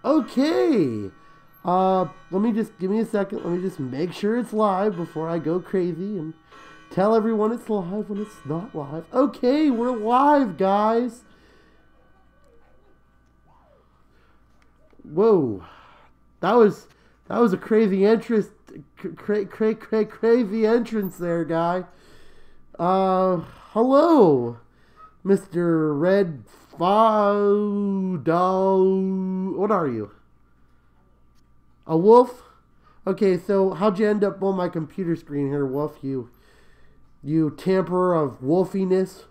Okay. Let me just give me a second. Let me just make sure it's live before I go crazy and tell everyone it's live when it's not live. Okay, we're live, guys. Whoa, that was a crazy entrance, crazy entrance there, guy. Hello, Mr. Red Fandom. What are you? A wolf? Okay, so how'd you end up on my computer screen here, wolf? You tamperer of wolfiness.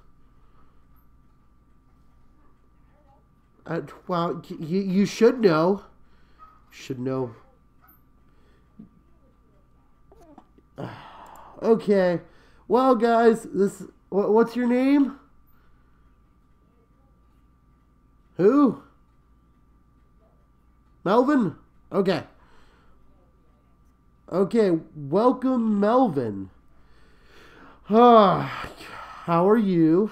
Well, you should know. Should know. Okay. Well, guys, what's your name? Who? Melvin? Okay. Okay, welcome, Melvin. How are you?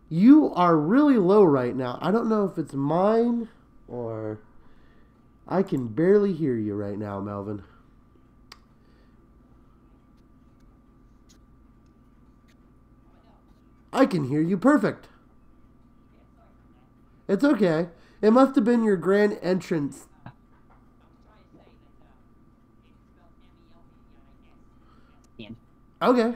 You are really low right now. I don't know if it's mine or I can barely hear you right now, Melvin. I can hear you perfect. It's okay. It must have been your grand entrance. Okay.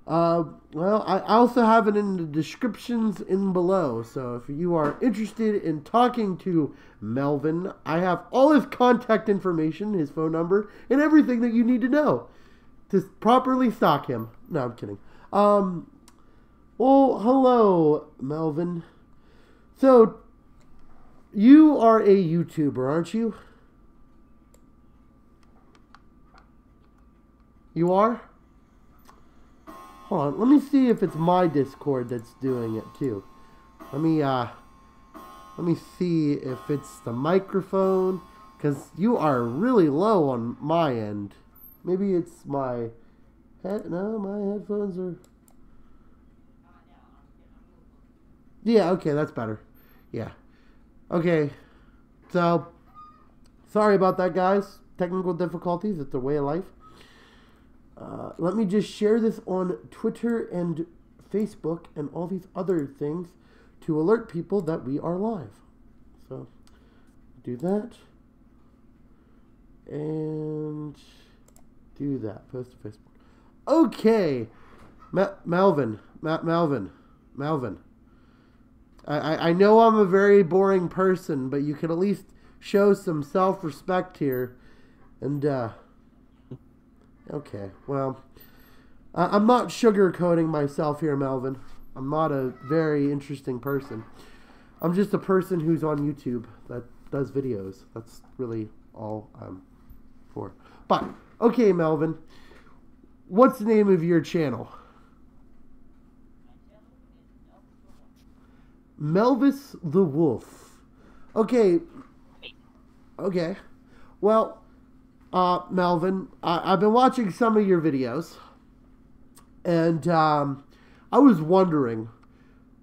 Well, I also have it in the descriptions in below. So if you are interested in talking to Melvin, I have all his contact information, his phone number, and everything that you need to know to properly stalk him. No, I'm kidding. Well, hello, Melvin. So, you are a YouTuber, aren't you? You are? Hold on, let me see if it's my Discord that's doing it too. Let me see if it's the microphone, because you are really low on my end. Maybe it's my no, my headphones are. Yeah, okay, that's better. Yeah. Okay. So, sorry about that, guys. Technical difficulties, it's the way of life. Let me just share this on Twitter and Facebook and all these other things to alert people that we are live. So, do that. And do that. Post to Facebook. Okay. Melvin. I know I'm a very boring person, but you can at least show some self-respect here. And, okay, well, I'm not sugarcoating myself here, Melvin. I'm not a very interesting person. I'm just a person who's on YouTube that does videos. That's really all I'm for. But, okay, Melvin, what's the name of your channel? Melvis the Wolf. Okay. Okay. Well, Melvin, I've been watching some of your videos, and I was wondering,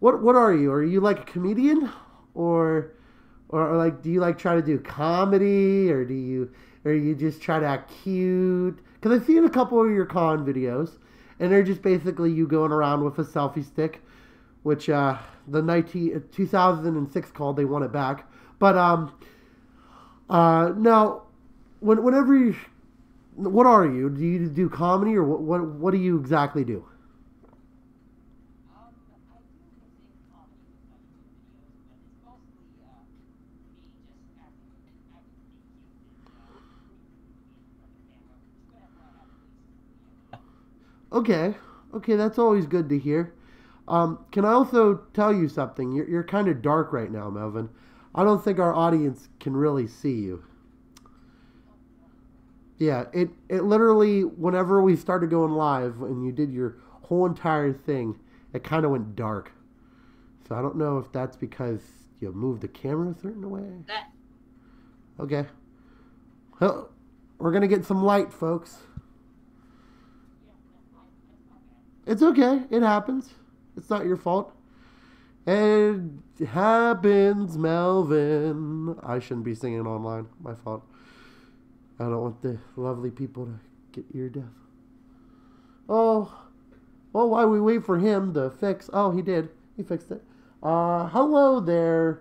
what are you? Are you like a comedian, or like, do you like try to do comedy, or you just try to act cute? Because I've seen a couple of your con videos, and they're just basically you going around with a selfie stick, which the 2006 called, they want it back. But now, whenever you, what are you? Do you do comedy, or what do you exactly do? Okay, that's always good to hear. Can I also tell you something? You're kind of dark right now, Melvin. I don't think our audience can really see you. Yeah, it literally, whenever we started going live and you did your whole entire thing, it kind of went dark. So I don't know if that's because you moved the camera a certain way. Okay. Well, we're going to get some light, folks. It's okay. It happens. It's not your fault. It happens, Melvin. I shouldn't be singing online. My fault. I don't want the lovely people to get ear deaf. Oh, well, while we wait for him to fix... Oh, he did. He fixed it. Hello there,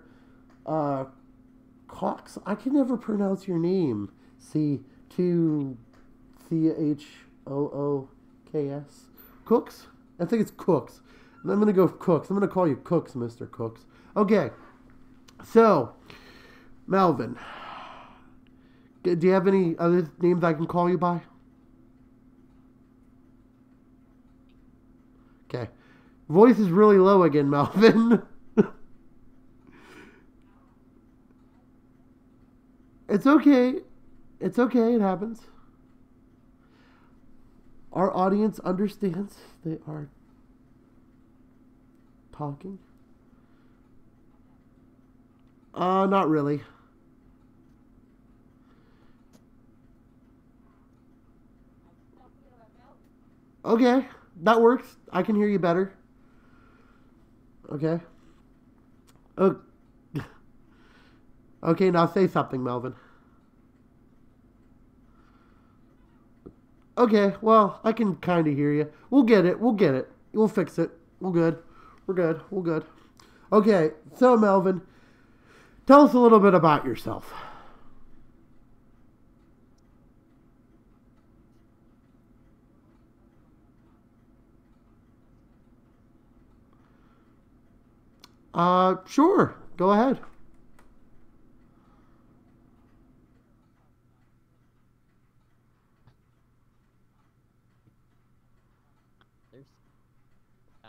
Cox. I can never pronounce your name. C-2-C-H-O-O-K-S. Cooks? I think it's Cooks. I'm going to go Cooks. I'm going to call you Cooks, Mr. Cooks. Okay. So, Melvin, do you have any other names I can call you by? Okay. Voice is really low again, Melvin. It's okay. It's okay. It happens. Our audience understands. They are talking. Not really. Okay, that works. I can hear you better. Okay. Oh. Okay, now say something, Melvin. Okay, well, I can kind of hear you. We'll get it. We'll get it. We'll fix it. We're good. We're good. We're good. Okay, so Melvin, tell us a little bit about yourself. Sure. Go ahead. There's uh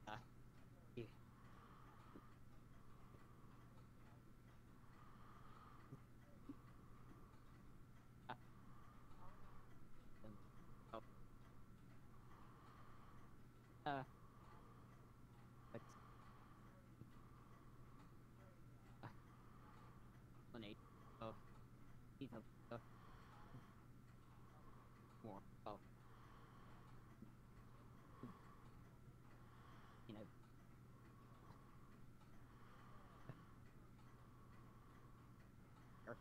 uh you, uh, um, oh, uh what's uh one eight oh he's more oh you know or,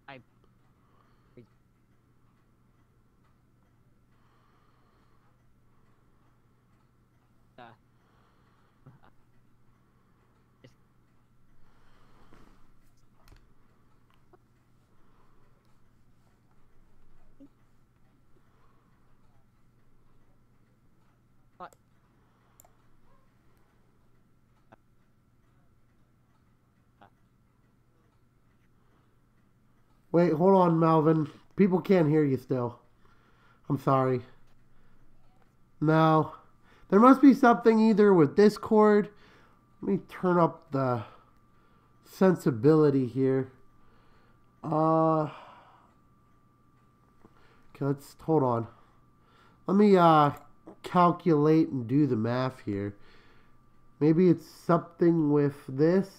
I uh, just thought uh, Wait, hold on, Melvin. People can't hear you still. I'm sorry. No. There must be something either with Discord. Let me turn up the sensibility here. Okay, let's hold on. Let me calculate and do the math here. Maybe it's something with this.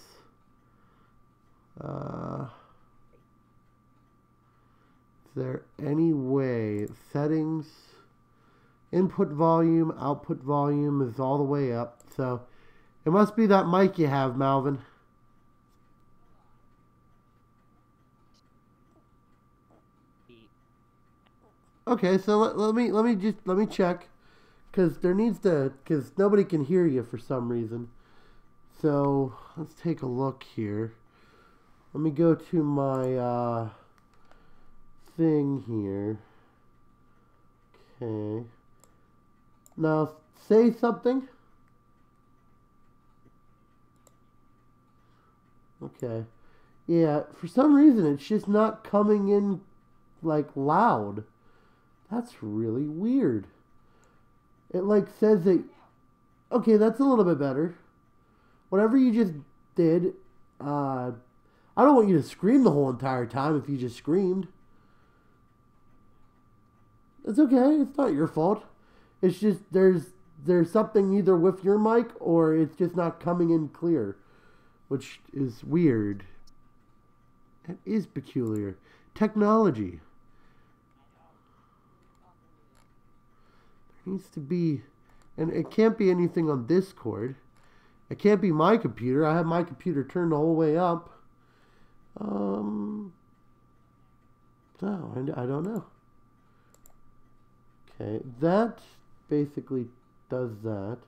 Is there any way settings, input volume, output volume is all the way up, so it must be that mic you have, Melvin. the Okay, so let me check, because nobody can hear you for some reason. So let's take a look here. Let me go to my thing here. Okay. Now say something. Okay. Yeah, for some reason it's just not coming in like loud. That's really weird. It like says that. Okay, that's a little bit better. Whatever you just did, I don't want you to scream the whole entire time if you just screamed. It's okay. It's not your fault. It's just there's something either with your mic or it's just not coming in clear, which is weird. It is peculiar. Technology. There needs to be, and it can't be anything on Discord. It can't be my computer. I have my computer turned the whole way up. No, I don't know. Okay, that basically does that.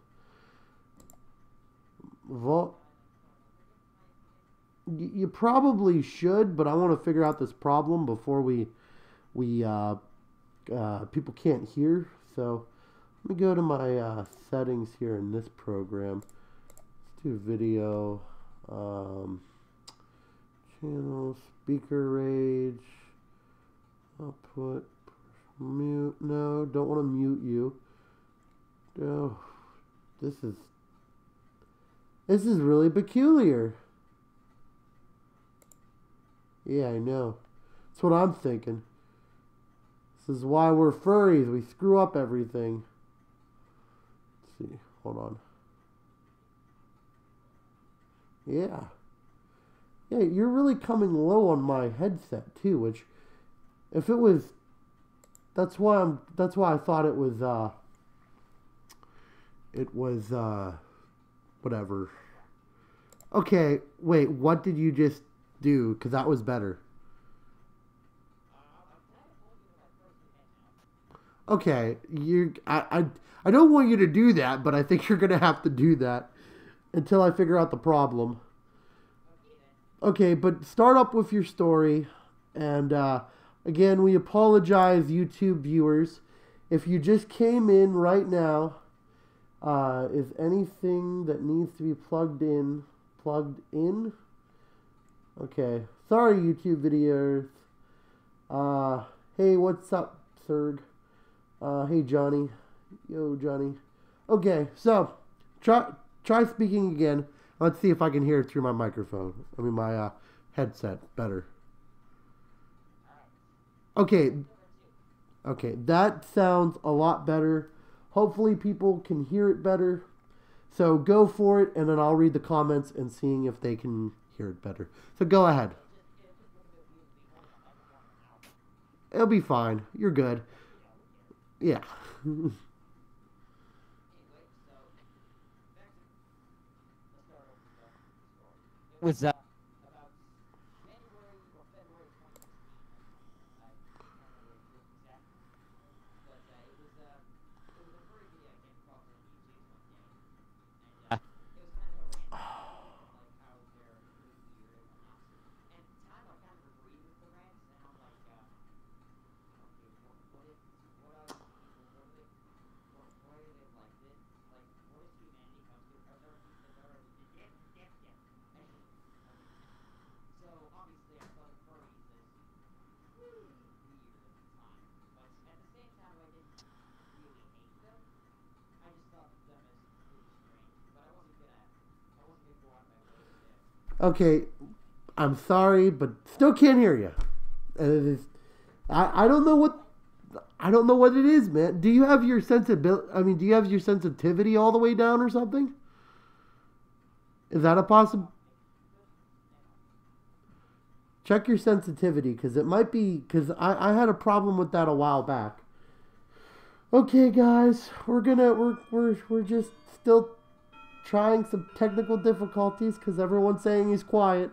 You probably should, but I want to figure out this problem before we people can't hear. So let me go to my settings here in this program. Let's do video, channel, speaker range, output, mute. No, don't want to mute you. No, this is really peculiar. Yeah, I know. That's what I'm thinking. This is why we're furries. We screw up everything. Let's see. Hold on. Yeah. Yeah, you're really coming low on my headset too, which if it was that's why I thought it was whatever. Okay, wait, what did you just do? Because that was better. Okay, I don't want you to do that, but I think you're gonna have to do that until I figure out the problem. Okay, but start up with your story, and again, we apologize, YouTube viewers, if you just came in right now. Is anything that needs to be plugged in? Okay, sorry, YouTube videos. Hey, what's up, Third? Hey, Johnny. Yo, Johnny. Okay, so try speaking again. Let's see if I can hear it through my microphone. I mean, my headset better. Okay. Okay, that sounds a lot better. Hopefully people can hear it better. So go for it, and then I'll read the comments and seeing if they can hear it better. So go ahead. It'll be fine. You're good. Yeah. Was Okay, I'm sorry, but still can't hear you. I don't know what it is, man. Do you have your sensibility? I mean, do you have your sensitivity all the way down or something? Is that a possible? Check your sensitivity, because it might be, because I had a problem with that a while back. Okay, guys, we're just still trying some technical difficulties because everyone's saying he's quiet.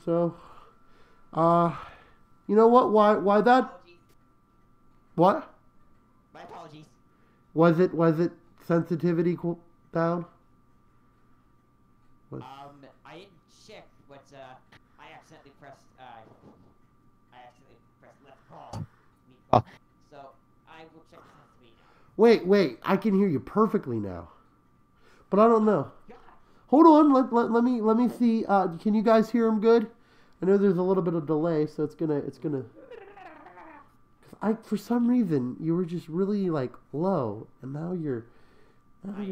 So, you know what? Why that? What? my apologies. Was it sensitivity down? I didn't check, but I accidentally pressed left call. So I will check the sensitivity now. Wait, I can hear you perfectly now. But I don't know. Hold on, let me see. Can you guys hear him good? I know there's a little bit of delay, so it's gonna. For some reason you were just really like low, and now you're. I have no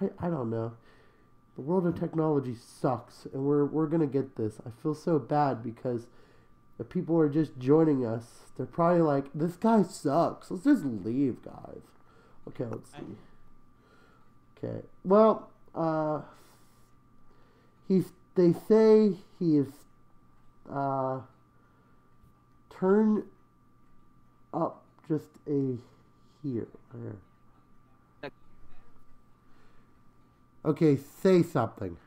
idea. I don't know. The world of technology sucks, and we're gonna get this. I feel so bad because The people are just joining us. They're probably like, this guy sucks. Let's just leave, guys. Okay, let's see. Okay. Well, they say he is turn up just a here. Okay, say something.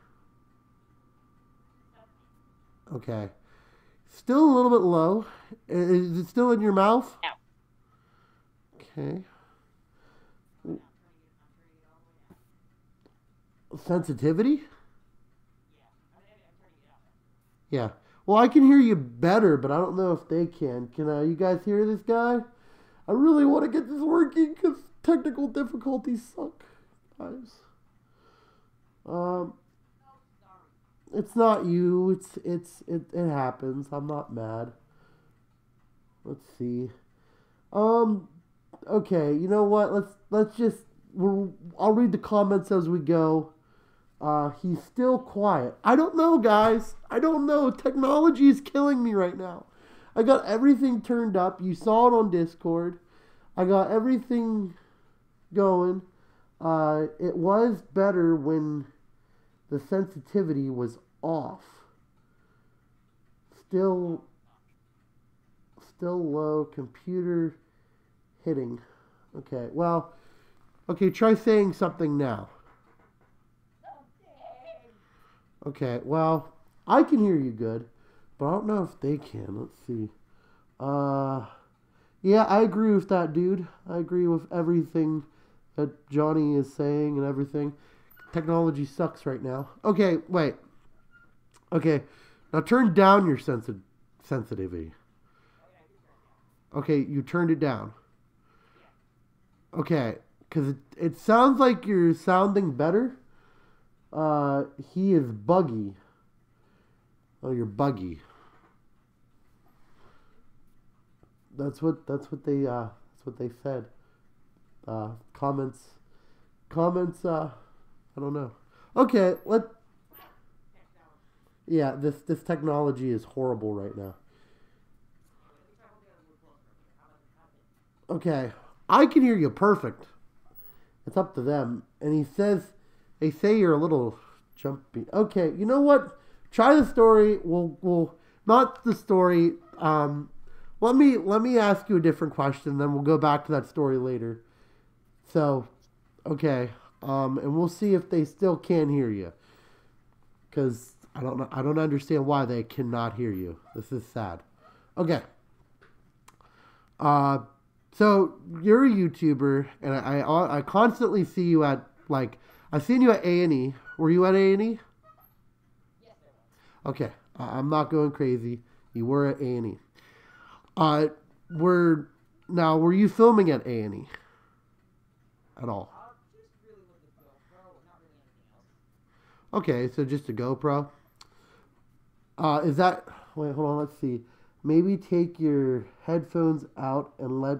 Okay. Still a little bit low. Is it still in your mouth? Okay. Sensitivity? Yeah. Well, I can hear you better, but I don't know if they can. Can you guys hear this guy? I really want to get this working because technical difficulties suck, guys. It's not you. It happens. I'm not mad. Let's see. Okay. You know what? Let's just. I'll read the comments as we go. He's still quiet. I don't know, guys. I don't know. Technology is killing me right now. I got everything turned up. You saw it on Discord. I got everything going. It was better when the sensitivity was off. Still low. Computer hitting. Okay, well, okay, try saying something now. Okay, well, I can hear you good, but I don't know if they can. Let's see. Yeah, I agree with that, dude. I agree with everything that Johnny is saying and everything. Technology sucks right now. Okay, wait. Okay, now turn down your sensitivity. Okay, you turned it down. Okay, because it sounds like you're sounding better. He is buggy. Oh, you're buggy. That's what they said. Comments. I don't know. Okay, yeah, this technology is horrible right now. Okay, I can hear you perfect. It's up to them. And they say you're a little jumpy. Okay, you know what? Try the story. We'll not the story. Let me ask you a different question. Then we'll go back to that story later. So, okay. And we'll see if they still can hear you. Because I don't know. I don't understand why they cannot hear you. This is sad. Okay. So you're a YouTuber, and I constantly see you at I've seen you at A&E. Were you at A&E? Yes, there was. Okay. I'm not going crazy. You were at A&E. Were you filming at A&E at all? Just really with the GoPro, not really anything else. Okay, so just a GoPro. Is that... Wait, hold on, let's see. Maybe take your headphones out and let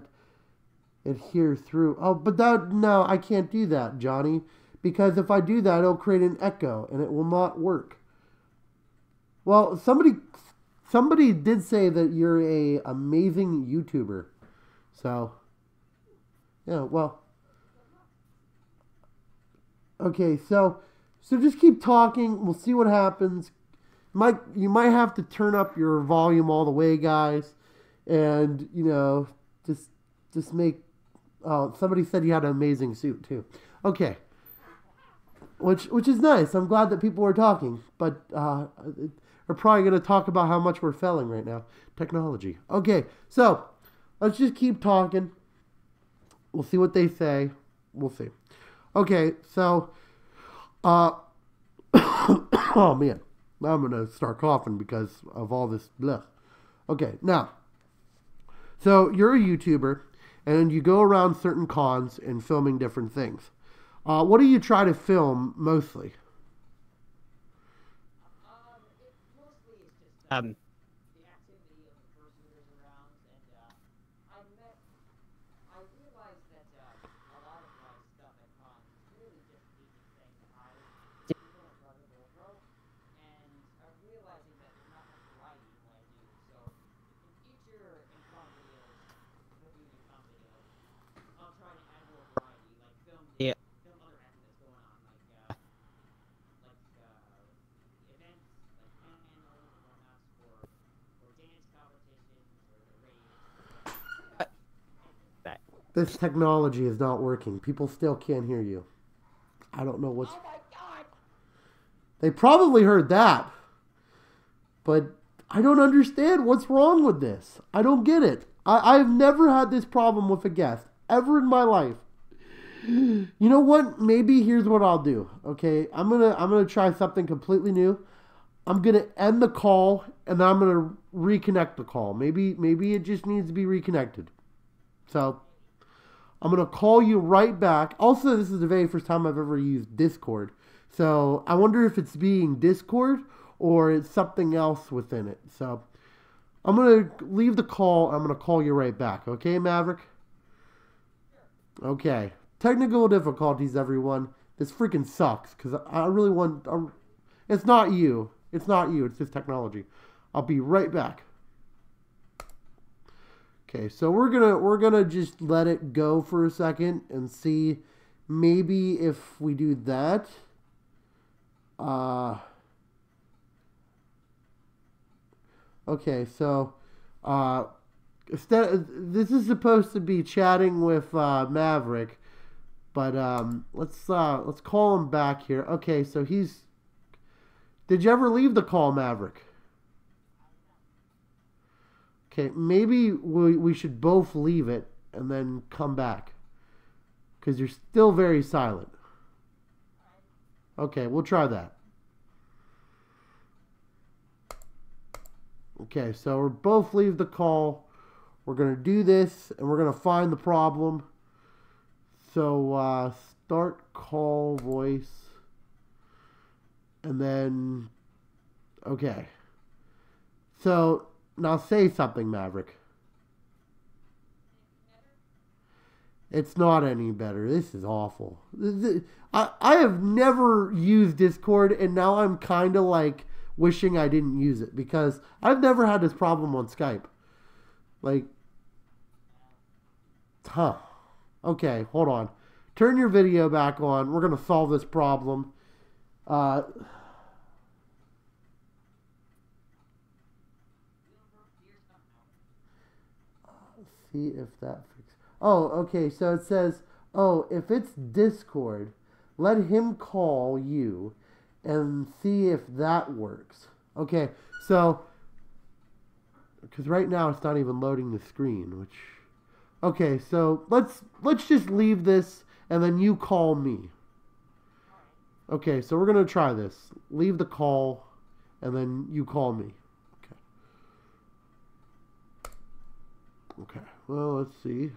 it hear through. Oh, but no, I can't do that, Johnny. Because if I do that, it'll create an echo, and it will not work. Well, somebody did say that you're a amazing YouTuber. So, yeah, well. Okay, so just keep talking. We'll see what happens. You might have to turn up your volume all the way, guys. And, just make... Oh, somebody said you had an amazing suit, too. Okay. Which is nice. I'm glad that people are talking. But we're probably going to talk about how much we're failing right now. Technology. Okay, so let's just keep talking. We'll see what they say. We'll see. Okay, so... oh, man. Now I'm going to start coughing because of all this blah. Okay, now. So you're a YouTuber, and you go around certain cons and filming different things. What do you try to film mostly? Mostly it's just the activity of the person who's around, and I realized that a lot of my stuff at cons is really just me just saying hi to people in front of the GoPro, and I'm realizing that there's not much variety in what I do. So This technology is not working. People still can't hear you. I don't know what's... Oh my god! They probably heard that. But I don't understand what's wrong with this. I don't get it. I've never had this problem with a guest. Ever in my life. You know what? Maybe here's what I'll do. Okay? I'm gonna try something completely new. I'm gonna end the call and then I'm gonna reconnect the call. Maybe it just needs to be reconnected. So I'm gonna call you right back. Also, this is the very first time I've ever used Discord. So I wonder if it's being Discord or it's something else within it. So I'm gonna leave the call. I'm gonna call you right back. Okay, Maverick? Okay. Technical difficulties, everyone. This freaking sucks because I really want. It's not you. It's not you. It's just technology. I'll be right back. Okay, so we're gonna just let it go for a second and see maybe if we do that. Okay, so this is supposed to be chatting with Maverick, but let's call him back here. Okay, so he's. Did you ever leave the call, Maverick? Okay, maybe we should both leave it and then come back. Because you're still very silent. Okay, we'll try that. Okay, so we're both leave the call. We're going to do this and we're going to find the problem. So, start call voice. And then, okay. So, now say something, Maverick. It's not any better. This is awful. I have never used Discord, and now I'm kind of like wishing I didn't use it because I've never had this problem on Skype. Like, okay, hold on. Turn your video back on. We're going to solve this problem. See if that fixes. Oh, okay. So it says, oh, if it's Discord, let him call you and see if that works. Okay. So, because right now it's not even loading the screen, which. Okay. So let's just leave this and then you call me. Okay. So we're gonna try this. Leave the call and then you call me. Okay, well, let's see.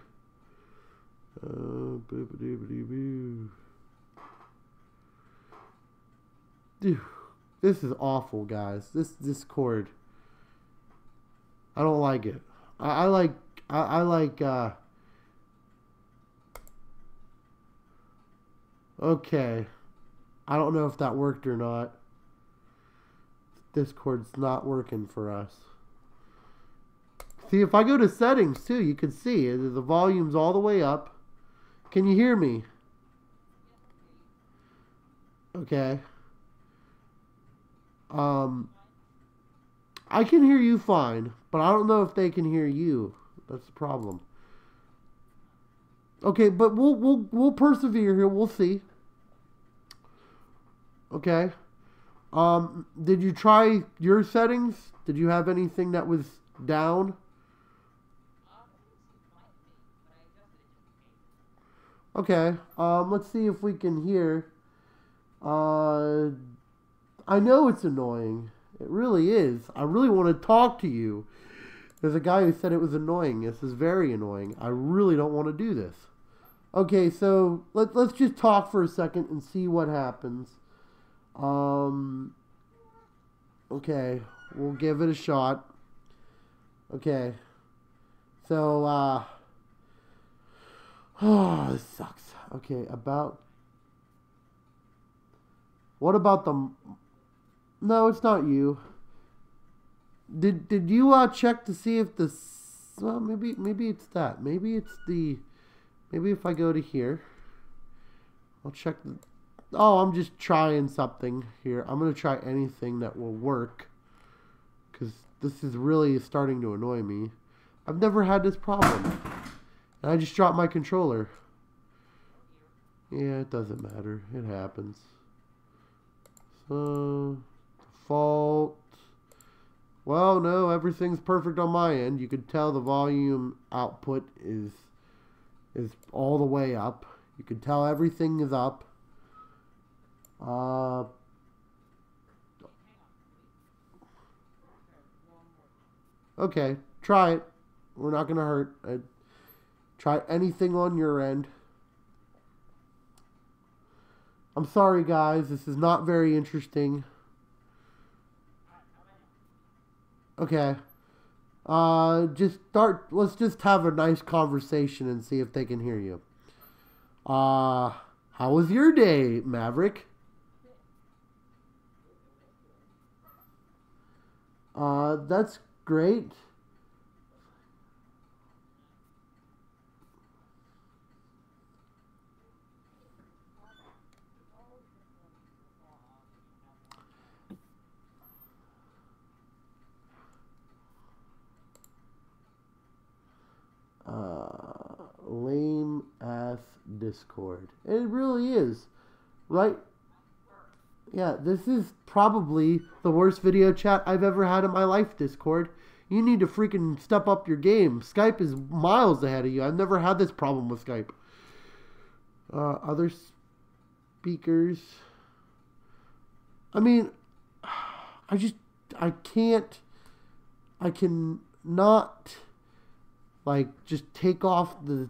Dude, this is awful, guys. This Discord. I don't like it. I like, okay. I don't know if that worked or not. Discord's not working for us. See, if I go to settings, too, you can see the volume's all the way up. Can you hear me? Okay. I can hear you fine, but I don't know if they can hear you. That's the problem. Okay, but we'll persevere here. We'll see. Okay. Did you try your settings? Did you have anything that was down? Okay, let's see if we can hear. I know it's annoying. It really is. I really want to talk to you. There's a guy who said it was annoying. This is very annoying. I really don't want to do this. Okay, so let's just talk for a second and see what happens. Okay, we'll give it a shot. Okay. So, oh, this sucks. Okay, what about the... No, it's not you. Did you check to see if this... Well, maybe it's that. Maybe it's the... Maybe if I go to here, I'll check the... Oh, I'm just trying something here. I'm going to try anything that will work, because this is really starting to annoy me. I've never had this problem. I just dropped my controller. Yeah, it doesn't matter. It happens. So, default. Well, no, everything's perfect on my end. You can tell the volume output is all the way up. You can tell everything is up. Okay, try it. We're not gonna hurt. Try anything on your end. I'm sorry, guys. This is not very interesting. Okay. Let's just have a nice conversation and see if they can hear you. How was your day, Maverick? That's great. Lame ass Discord. It really is. Right? Yeah, this is probably the worst video chat I've ever had in my life, Discord. You need to freaking step up your game. Skype is miles ahead of you. I've never had this problem with Skype. Other speakers. I mean, I cannot, like, just take off the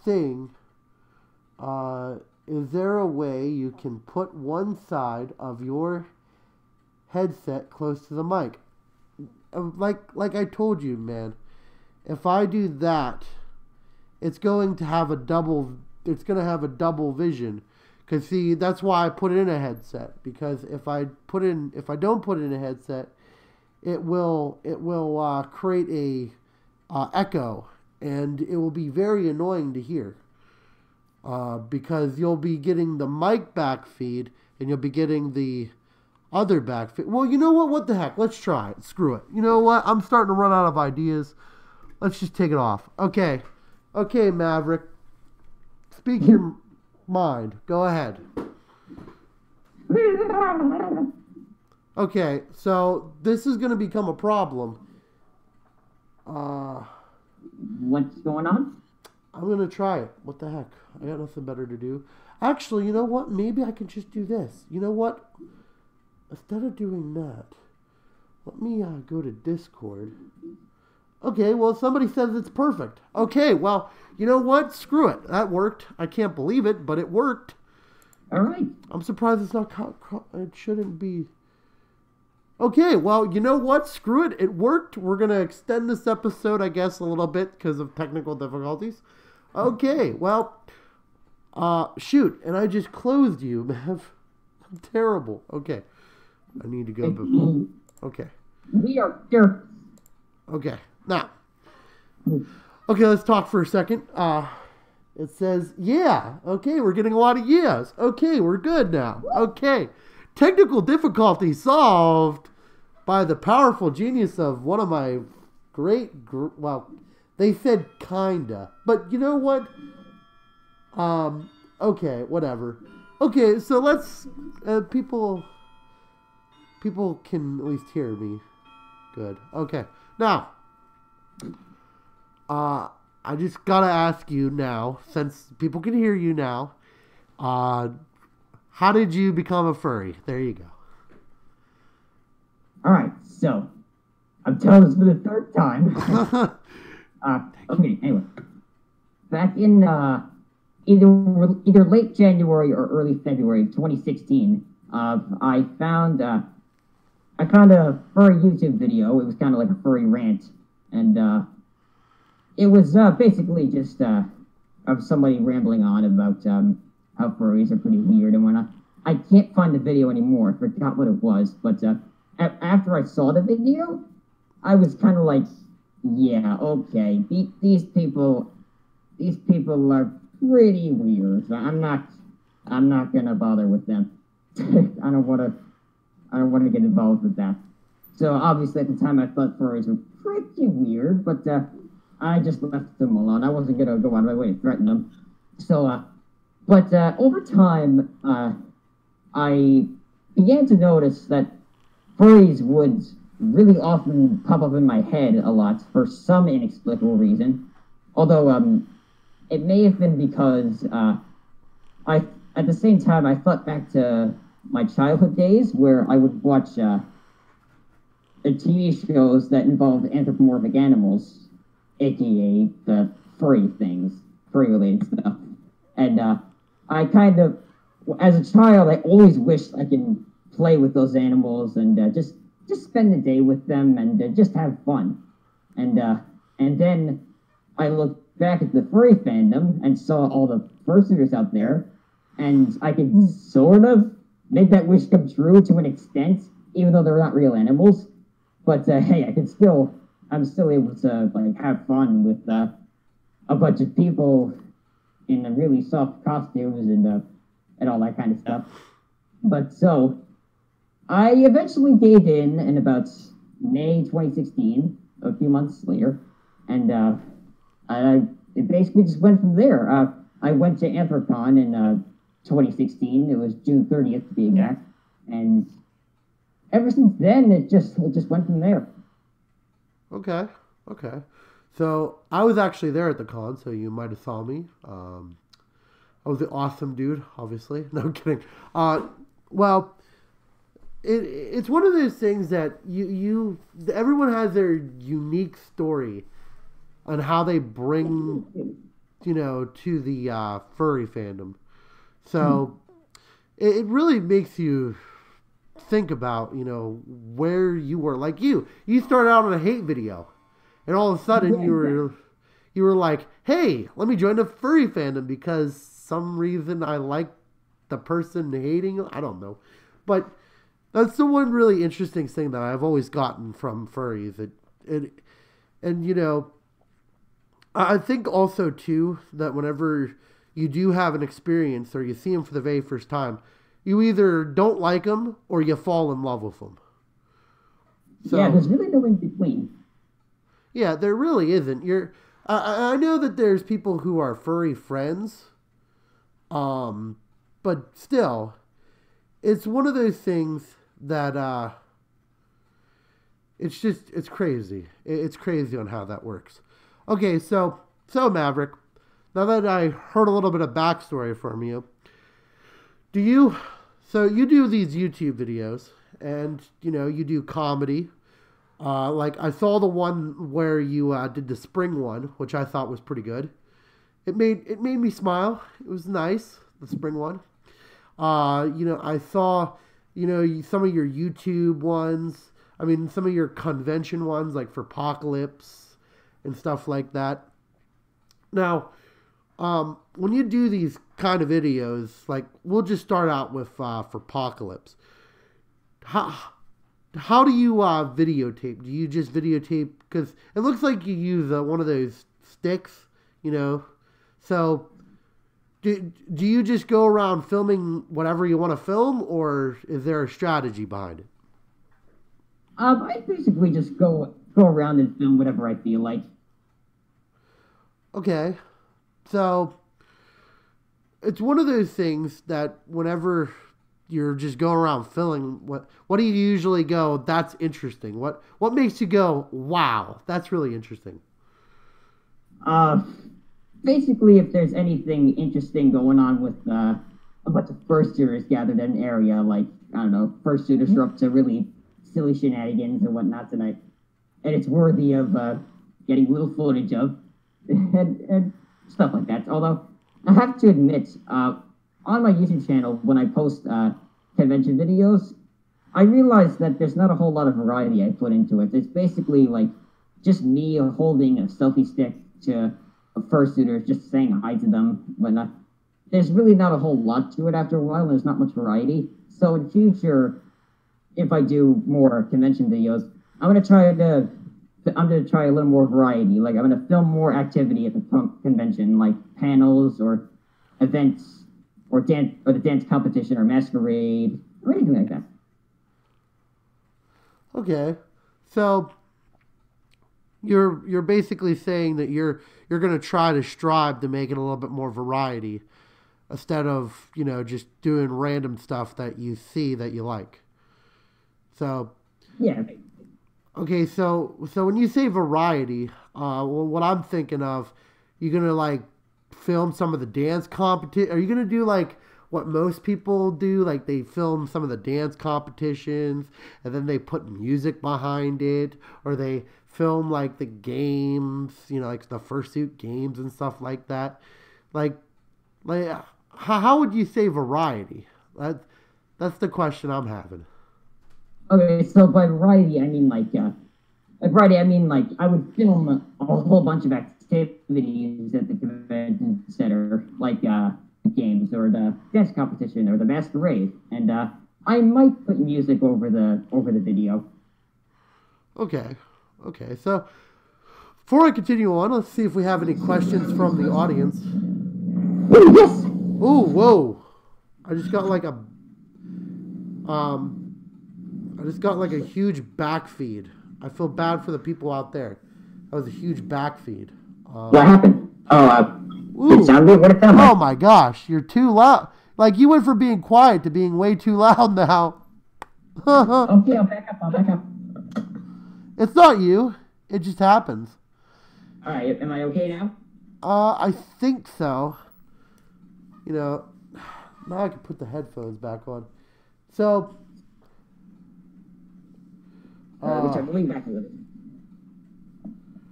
thing. Is there a way you can put one side of your headset close to the mic? Like I told you, man. If I do that, it's going to have a double vision. Cause see, that's why I put it in a headset. Because if I don't put it in a headset, it will create a echo, and it will be very annoying to hear. Because you'll be getting the mic backfeed, and you'll be getting the other backfeed. Well, you know what? What the heck? Let's try it. Screw it. You know what? I'm starting to run out of ideas. Let's just take it off. Okay. Okay, Maverick. Speak your mind. Go ahead. Okay, so this is going to become a problem. What's going on? I'm going to try it. What the heck? I got nothing better to do. Actually, you know what? Maybe I can just do this. You know what? Instead of doing that, let me go to Discord. Okay, well, somebody says it's perfect. Okay, well, you know what? Screw it. That worked. I can't believe it, but it worked. All right. I'm surprised it's not... It shouldn't be... Okay, well, you know what? Screw it. It worked. We're going to extend this episode, I guess, a little bit because of technical difficulties. Okay, well, shoot. And I just closed you, Mav. I'm terrible. Okay. I need to go... Okay. We are there. Okay. Now. Okay, let's talk for a second. It says, yeah. Okay, we're getting a lot of yes. Okay, we're good now. Okay. Technical difficulty solved by the powerful genius of one of my well, they said kinda. But you know what? Okay, whatever. Okay, so let's... people can at least hear me. Good. Okay. Now, I just gotta ask you now, since people can hear you now, how did you become a furry? There you go. All right, so I'm telling this for the third time. Okay, anyway. Back in either late January or early February of 2016, I found a furry YouTube video. It was kind of like a furry rant, and it was basically just of somebody rambling on about how furries are pretty weird and whatnot. I can't find the video anymore. I forgot what it was, but after I saw the video, I was kind of like, yeah, okay, these people are pretty weird. I'm not gonna bother with them. I don't want to get involved with that. So obviously at the time I thought furries were pretty weird, but I just left them alone. I wasn't gonna go out of my way to threaten them. So, but over time, I began to notice that furries would really often pop up in my head a lot for some inexplicable reason. Although, it may have been because at the same time, I thought back to my childhood days where I would watch the TV shows that involved anthropomorphic animals, aka the furry things, furry related stuff. And I kind of, as a child, I always wished I could play with those animals and just spend the day with them and just have fun. And then I looked back at the furry fandom and saw all the fursuiters out there, and I could sort of make that wish come true to an extent, even though they're not real animals. But hey, I'm still able to like have fun with a bunch of people in really soft costumes and all that kind of stuff. But so I eventually gave in about May 2016, a few months later, and it basically just went from there. I went to Anthrocon in 2016. It was June 30th to be exact, and ever since then, it just went from there. Okay. So I was actually there at the con, so you might have saw me. I was an awesome dude, obviously. No, I'm kidding. Well, it's one of those things that everyone has their unique story on how they bring, to the furry fandom. So it really makes you think about, where you were. Like you started out on a hate video, and all of a sudden you were like, hey, let me join the furry fandom because some reason I like the person hating. I don't know, but that's the one really interesting thing that I've always gotten from furries. I think also too that whenever you do have an experience or you see them for the very first time, you either don't like them or you fall in love with them. So, yeah, there's really no in between. Yeah, there really isn't. I know that there's people who are furry friends, but still, it's one of those things that it's crazy. It's crazy on how that works. Okay, so Maverick, now that I heard a little bit of backstory from you, you do these YouTube videos, and you do comedy. Like I saw the one where you did the spring one, which I thought was pretty good. It made me smile. It was nice, the spring one. I saw some of your YouTube ones. I mean, some of your convention ones, like for Apocalypse and stuff like that. Now, when you do these kind of videos, like we'll just start out with for Apocalypse. How do you videotape? Do you just videotape? Because it looks like you use one of those sticks, So, do you just go around filming whatever you want to film, or is there a strategy behind it? I basically just go around and film whatever I feel like. Okay, so it's one of those things that whenever you're just going around filming, what do you usually go, that's interesting? What makes you go, wow, that's really interesting? Basically, if there's anything interesting going on with a bunch of fursuiters gathered in an area, like, I don't know, fursuiters are up to really silly shenanigans and whatnot tonight, and it's worthy of getting a little footage of, and stuff like that. Although, I have to admit, on my YouTube channel, when I post convention videos, I realize that there's not a whole lot of variety I put into it. It's basically like just me holding a selfie stick to a fursuiter, just saying hi to them, whatnot. There's really not a whole lot to it after a while. There's not much variety. So in future, if I do more convention videos, I'm gonna try a little more variety. Like I'm gonna film more activity at the convention, like panels or events or the dance competition or masquerade or anything like that. Okay, so you're basically saying that you're going to try to strive to make it a little bit more variety instead of, just doing random stuff that you see that you like. So, Yeah. okay, so when you say variety, well, what I'm thinking of, you're going to like film some of the dance competition. Are you going to do like what most people do? Like they film some of the dance competitions and then they put music behind it, or they film like the games, like the fursuit games and stuff like that. Like how would you say variety? That's the question I'm having. Okay, so by variety, I mean like I would film a whole bunch of activities at the convention center, like games or the dance competition or the masquerade, and I might put music over the video. Okay. So before I continue on, let's see if we have any questions from the audience. Ooh, yes. Ooh, whoa! I just got like a huge backfeed. I feel bad for the people out there. That was a huge backfeed. What happened? Ooh. It sounded. What it sounded like? Oh my gosh, you're too loud. Like you went from being quiet to being way too loud now. Okay, I'll back up. It's not you. It just happens. All right, am I okay now? I think so. Now I can put the headphones back on. So, Which I'm leaning back a little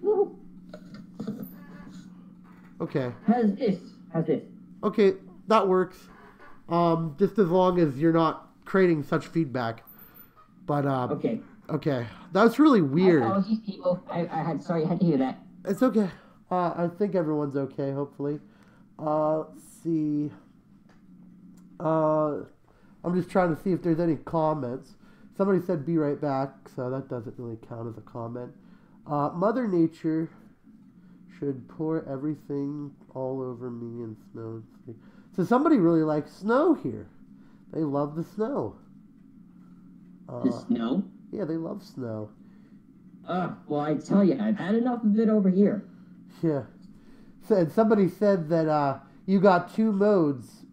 bit. okay. How's this? Okay, that works. Just as long as you're not creating such feedback. But Okay. Okay, that's really weird. Apologies, people. I had to hear that. It's okay. I think everyone's okay. Hopefully. Let's see. I'm just trying to see if there's any comments. Somebody said "be right back," so that doesn't really count as a comment. Mother Nature should pour everything all over me in snow. So somebody really likes snow here. They love the snow. The snow? Yeah, they love snow. Well, I tell you, I've had enough of it over here. Yeah. And somebody said that you got two modes,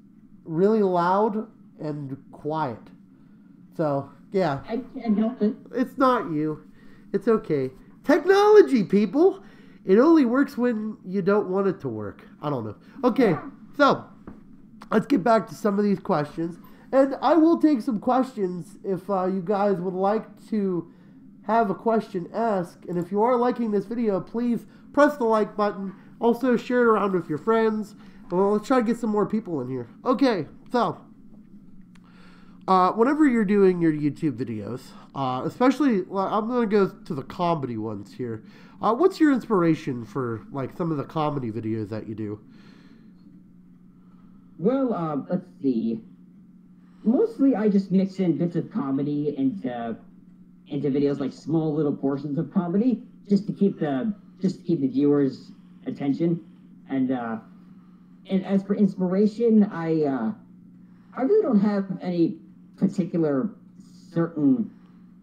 really loud and quiet. So, yeah. I can't help it. It's not you. It's okay. Technology, people. It only works when you don't want it to work. I don't know. Okay, so let's get back to some of these questions. And I will take some questions if you guys would like to have a question asked. And if you are liking this video, please press the like button. Also, share it around with your friends. Well, let's try to get some more people in here. Okay, so whenever you're doing your YouTube videos, especially, I'm going to go to the comedy ones here. What's your inspiration for like some of the comedy videos that you do? Well, let's see. Mostly, I just mix in bits of comedy into videos, like small little portions of comedy, just to keep the viewers' attention. And as for inspiration, I really don't have any particular certain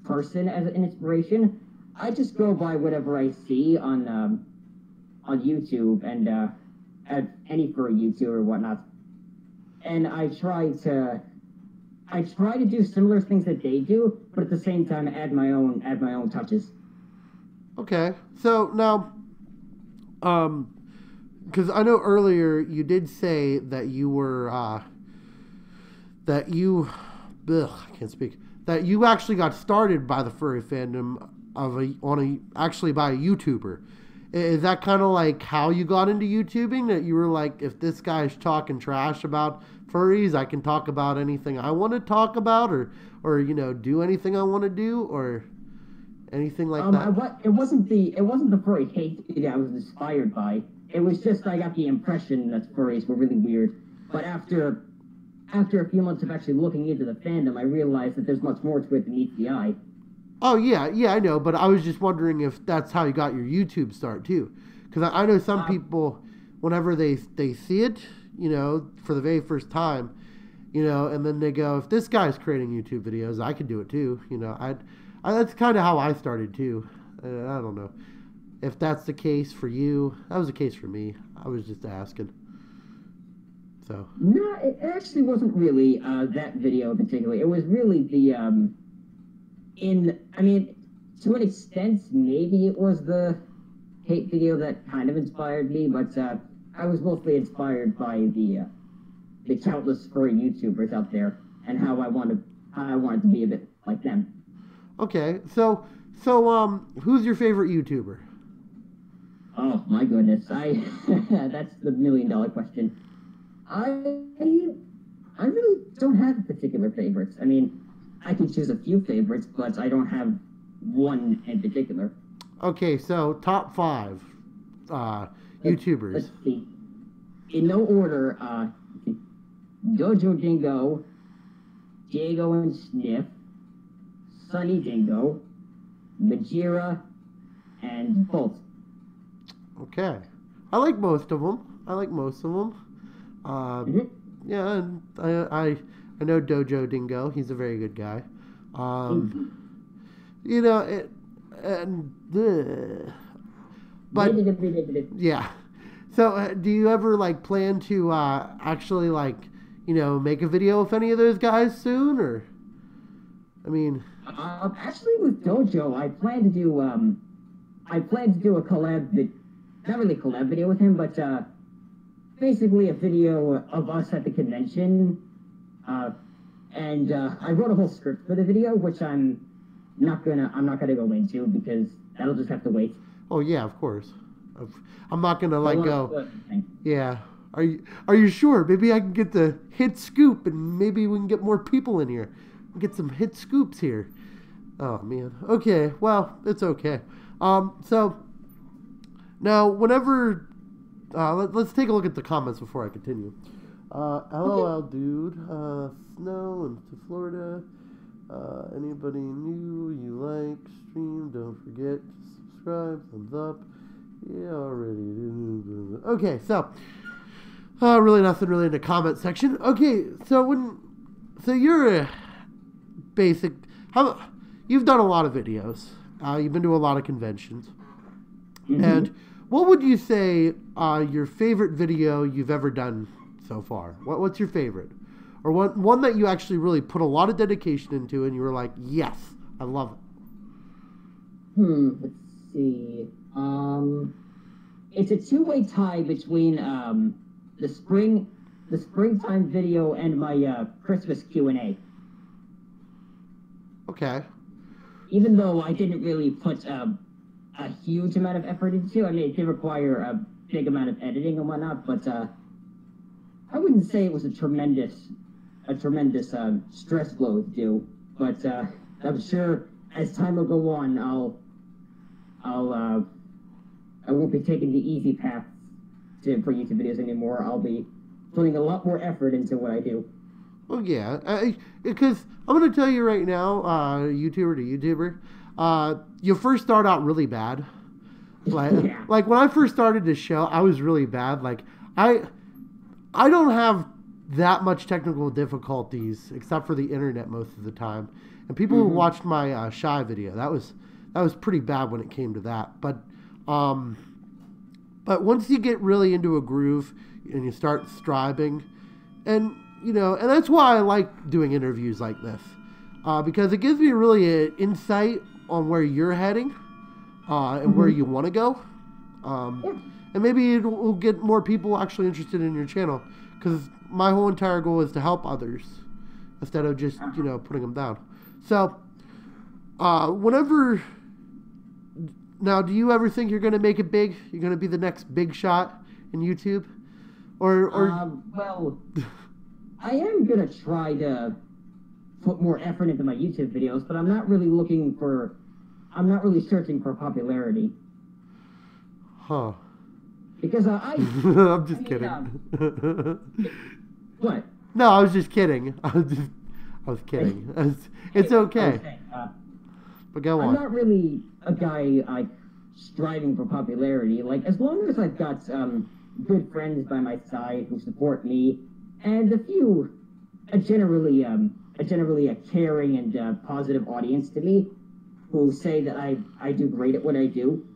person as an inspiration. I just go by whatever I see on YouTube and at any furry YouTube or whatnot, and I try to do similar things that they do, but at the same time add my own touches. Okay, so now, because I know earlier you did say that you were that you actually got started by the furry fandom actually by a YouTuber. Is that kind of like how you got into YouTubing? That you were like, if this guy's talking trash about furries, I can talk about anything I want to talk about, or do anything I want to do, or anything like that. It wasn't the furry hate that I was inspired by. It was just I got the impression that furries were really weird. But after a few months of actually looking into the fandom, I realized that there's much more to it than meets the eye. Oh, yeah, I know, but I was just wondering if that's how you got your YouTube start, too. Because I know some people, whenever they see it, for the very first time, and then they go, if this guy's creating YouTube videos, I can do it, too. That's kind of how I started, too. I don't know. if that's the case for you. That was the case for me. I was just asking. So. No, it actually wasn't really that video particularly. It was really the to an extent, maybe it was the hate video that kind of inspired me, but I was mostly inspired by the countless furry YouTubers out there and how I wanted to be a bit like them. Okay, so who's your favorite YouTuber? Oh my goodness, that's the $1 million question. I really don't have particular favorites. I mean, I can choose a few favorites, but I don't have one in particular. Okay, so top 5 YouTubers. Let's see. In no order, Dojo Dingo, Diego and Sniff, Sunny Dingo, Majira, and Bolt. Okay. I like most of them. Yeah, and I know Dojo Dingo. He's a very good guy. You know, but yeah. So, do you ever like plan to actually like make a video with any of those guys soon, or? I mean, actually, with Dojo, I plan to do a collab, not really collab video with him, but basically a video of us at the convention. And I wrote a whole script for the video, which I'm not gonna go into because that'll just have to wait. Oh yeah, of course. I'm not gonna go. Yeah. Are you sure? Maybe I can get the hit scoop, and maybe we can get more people in here. Get some hit scoops here. Oh man. Okay. Well, it's okay. So now, whenever let's take a look at the comments before I continue. LOL, dude. Snow and to Florida. Anybody new you like? Stream. Don't forget to subscribe. Thumbs up. Yeah, already. Okay, so really nothing really in the comment section. Okay, so you're a basic. You've done a lot of videos. You've been to a lot of conventions. Mm-hmm. And what would you say your favorite video you've ever done so far? What's your favorite? Or one that you actually really put a lot of dedication into and you were like, yes, I love it. Let's see. It's a two-way tie between the springtime video and my Christmas Q&A. Okay. Even though I didn't really put a huge amount of effort into, I mean, it did require a big amount of editing and whatnot, but I wouldn't say it was a tremendous stress blow to do. But I'm sure as time will go on, I won't be taking the easy path for YouTube videos anymore. I'll be putting a lot more effort into what I do. Well, yeah, because I'm going to tell you right now, YouTuber to YouTuber, you first start out really bad. Like when I first started this show, I was really bad. Like I don't have that much technical difficulties except for the internet most of the time. And people who watched my Shy video, that was pretty bad when it came to that. But once you get really into a groove and you start striving, and that's why I like doing interviews like this, because it gives me really an insight on where you're heading and where you want to go, and maybe it will get more people actually interested in your channel, because my whole entire goal is to help others instead of just putting them down. So now, do you ever think you're going to make it big? You're going to be the next big shot in YouTube? Well, I am going to try to put more effort into my YouTube videos, but I'm not really searching for popularity. Huh. Because I'm just kidding. What? No, I was just kidding. I was kidding. It's okay. But go on. I'm not really a guy striving for popularity. Like, as long as I've got good friends by my side who support me, and a generally a caring and positive audience to me, who say that I do great at what I do,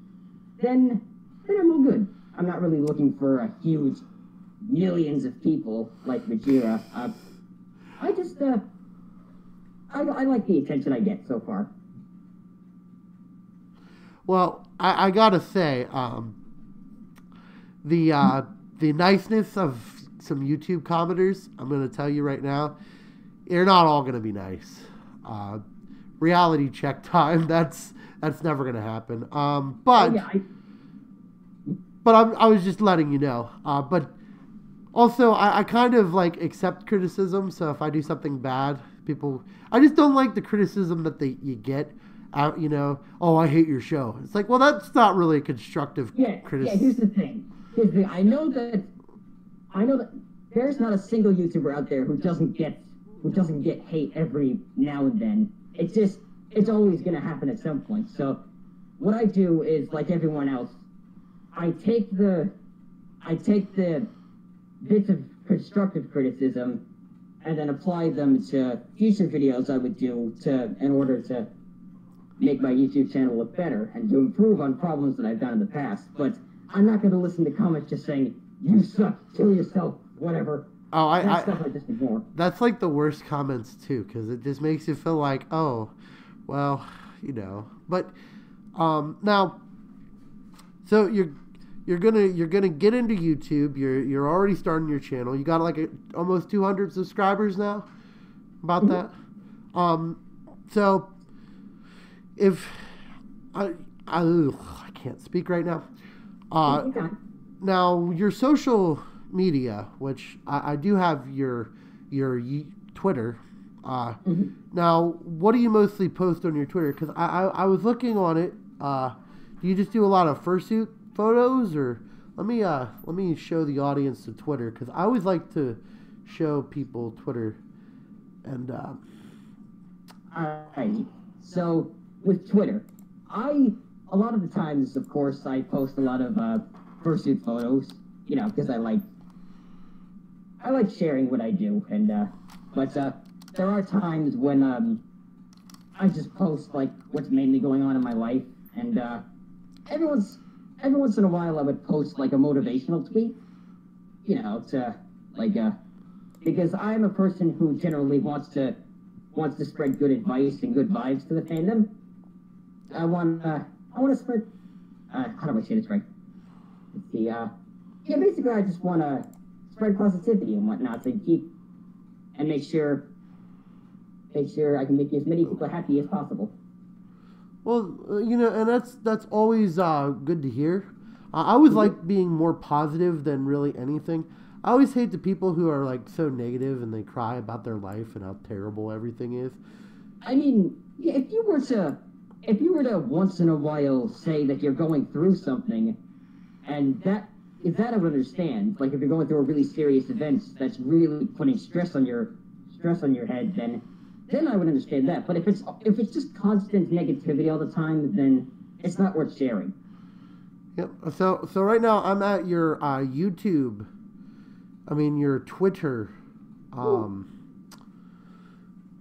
then I'm all good. I'm not really looking for a huge millions of people like Vegeta. I just I like the attention I get so far. Well, I gotta say, the niceness of some YouTube commenters, I'm gonna tell you right now, they're not all gonna be nice. Reality check time. That's never gonna happen. But Oh, yeah, I was just letting you know. But also, I kind of like accept criticism. So if I do something bad, I just don't like the criticism that you get. Out, oh, I hate your show. It's like, well, that's not really a constructive criticism. Yeah, here's the thing. I know that there's not a single YouTuber out there who doesn't get hate every now and then. It's always gonna happen at some point. So what I do is, like everyone else, I take the bits of constructive criticism and then apply them to future videos I would do in order to make my YouTube channel look better and to improve on problems that I've done in the past. But I'm not going to listen to comments just saying, "You suck, kill yourself," whatever. Oh, that stuff I just ignore. That's like the worst comments too, because it just makes you feel like, oh, well, But now, so you're gonna get into YouTube. You're already starting your channel. You got like almost 200 subscribers now. About that. So if I can't speak right now. Now your social media, which I do have your Twitter. Now, what do you mostly post on your Twitter? Because I was looking on it. Do you just do a lot of fursuit photos, or let me show the audience the Twitter, because I always like to show people Twitter. And alright. So with Twitter, a lot of the times, of course, I post a lot of fursuit photos, because I like sharing what I do, and but there are times when I just post like what's mainly going on in my life, and every once in a while I would post like a motivational tweet, to like because I'm a person who generally wants to spread good advice and good vibes to the fandom. I want to spread. How do I say this right? Let's see. Basically, I just want to spread positivity and whatnot to make sure I can make as many people happy as possible. Well, and that's always good to hear. I always like being more positive than really anything. I always hate the people who are like so negative and they cry about their life and how terrible everything is. I mean, if you were to once in a while say that you're going through something, and that I would understand. Like if you're going through a really serious event that's really putting stress on your head, then I would understand that. But if it's just constant negativity all the time, then it's not worth sharing. Yep. So right now I'm at your YouTube. I mean your Twitter.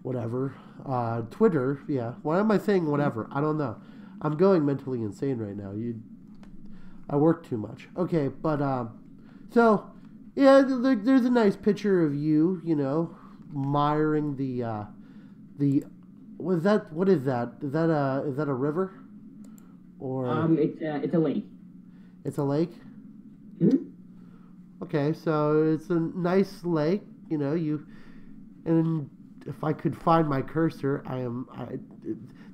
Whatever. Twitter. Yeah. Why am I saying whatever? I don't know. I'm going mentally insane right now. I work too much. Okay, but so yeah, there's a nice picture of you, admiring the what is that? Is that a river? Or it's a lake. It's a lake? Mm-hmm. Okay, so it's a nice lake, and if I could find my cursor,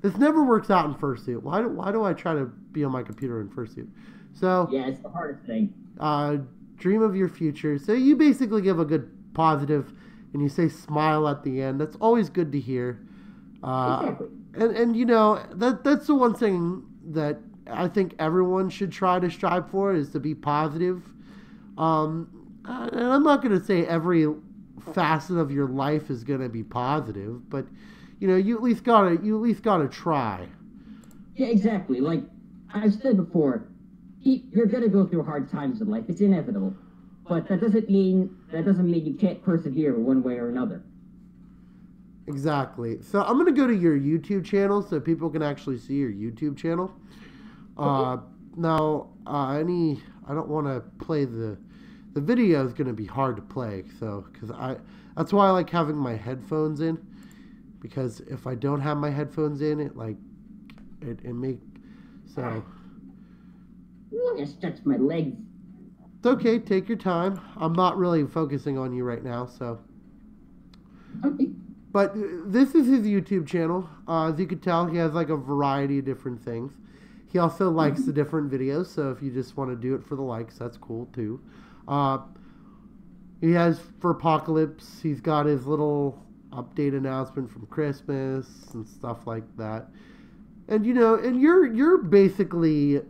this never works out in fursuit. Why do I try to be on my computer in fursuit? So yeah, it's the hardest thing. Dream of your future. So you basically give a good positive, and you say smile at the end. That's always good to hear. Exactly. And that's the one thing that I think everyone should try to strive for, is to be positive. And I'm not going to say every facet of your life is going to be positive, but you at least gotta try. Yeah, exactly. Like I've said before, you're gonna go through hard times in life. It's inevitable, but that doesn't mean you can't persevere one way or another. Exactly. So I'm gonna go to your YouTube channel so people can actually see your YouTube channel. Okay. now, I don't want to play the video is going to be hard to play, so that's why I like having my headphones in, because if I don't have my headphones in, it make so. I'm gonna stretch my legs. It's okay, take your time. I'm not really focusing on you right now, so. Okay. But this is his YouTube channel. As you can tell, he has like a variety of different things. He also likes the different videos, so if you just want to do it for the likes, that's cool too. He has for Apocalypse, he's got his little update announcement from Christmas and stuff like that. And and you're basically a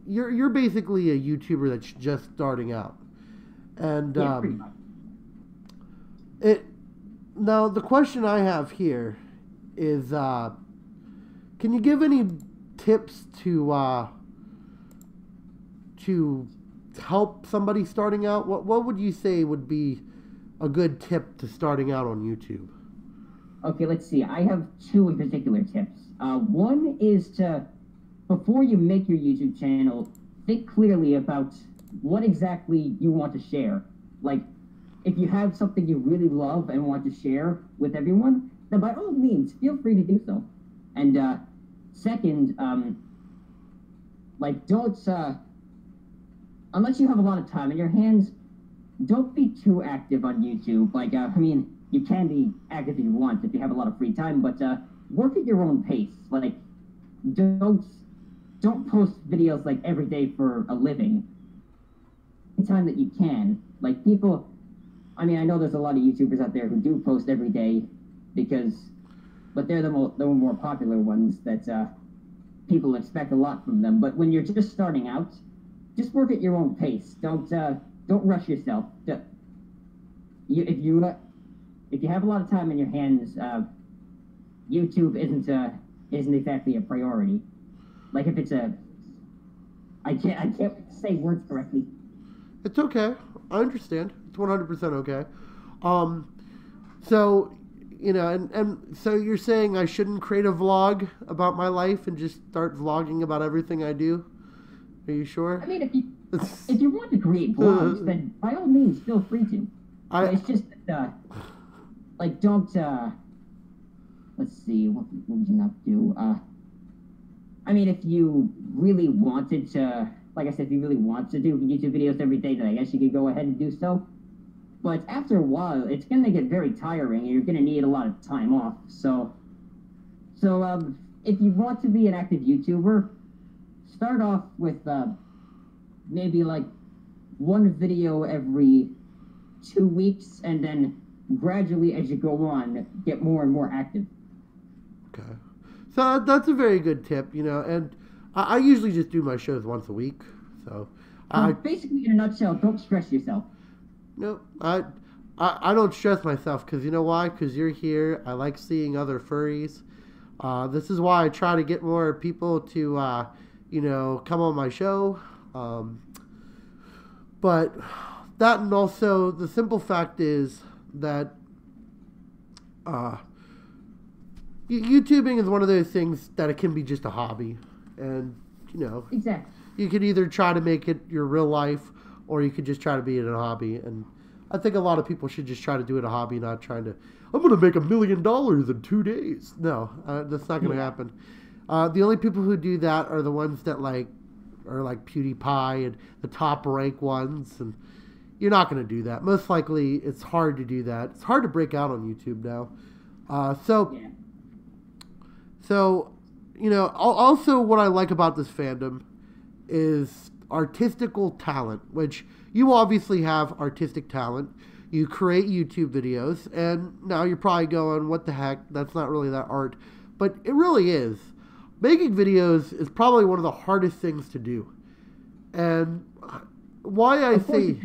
YouTuber that's just starting out. And Yeah, pretty much. now the question I have here is can you give any tips to help somebody starting out? What would you say would be a good tip to starting out on YouTube? Okay, let's see. I have two in particular tips. One is to, before you make your YouTube channel, think clearly about what exactly you want to share. Like, if you have something you really love and want to share with everyone, then by all means, feel free to do so. And second, like, don't, unless you have a lot of time in your hands, don't be too active on YouTube. Like, I mean, you can be active if you want, if you have a lot of free time, but work at your own pace. Like, don't post videos like every day for a living. Any time that you can. Like, people, I mean, I know there's a lot of YouTubers out there who do post every day but they're the more popular ones that people expect a lot from them. But when you're just starting out, just work at your own pace. Don't rush yourself. If you have a lot of time in your hands, YouTube isn't exactly a priority. Like, if it's I can't say words correctly. It's okay. I understand. It's 100% okay. So, and so you're saying I shouldn't create a vlog about my life and just start vlogging about everything I do? Are you sure? I mean, if you want to create vlogs, then by all means, feel free to. It's just that, like, don't, let's see, what would you not do? I mean, if you really wanted to, like I said, if you really want to do YouTube videos every day, then I guess you could go ahead and do so. But after a while, it's going to get very tiring, and you're going to need a lot of time off. So, if you want to be an active YouTuber, start off with maybe like one video every 2 weeks, and then gradually, as you go on, get more and more active. Okay. So that's a very good tip, and I usually just do my shows once a week. So basically, in a nutshell, don't stress yourself. No, I don't stress myself, because you know why? Because you're here. I like seeing other furries. This is why I try to get more people to, come on my show. But that, and also the simple fact is that YouTubing is one of those things that it can be just a hobby. And, Exactly. you could either try to make it your real life, or you could just try to be it a hobby. And I think a lot of people should just try to do it a hobby, not trying to, I'm going to make $1 million in 2 days. No, that's not going to happen. The only people who do that are the ones that are like PewDiePie and the top rank ones. And you're not going to do that. Most likely, it's hard to do that. It's hard to break out on YouTube now. So, also what I like about this fandom is artistical talent, which you obviously have artistic talent. You create YouTube videos, and now you're probably going, what the heck, that's not really that art. But it really is. Making videos is probably one of the hardest things to do. And why I say...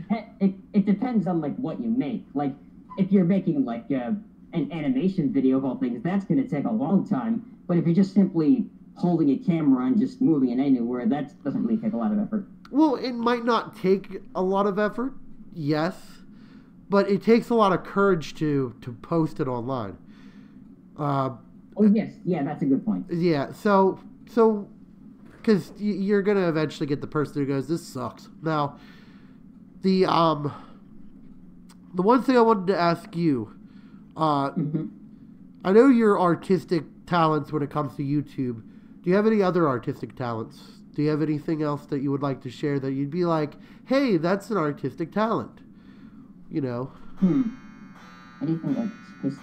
It depends on, like, what you make. Like, if you're making, like, an animation video of all things, that's going to take a long time. But if you're just simply holding a camera and just moving it anywhere, that doesn't really take a lot of effort. Well, it might not take a lot of effort, yes, but it takes a lot of courage to post it online. Oh, yes. Yeah, that's a good point. Yeah, so because you're gonna eventually get the person who goes, "This sucks." Now, the one thing I wanted to ask you, I know your artistic talents when it comes to YouTube. Do you have any other artistic talents? Do you have anything else that you would like to share that you'd be like, "Hey, that's an artistic talent," you know? Anything artistic?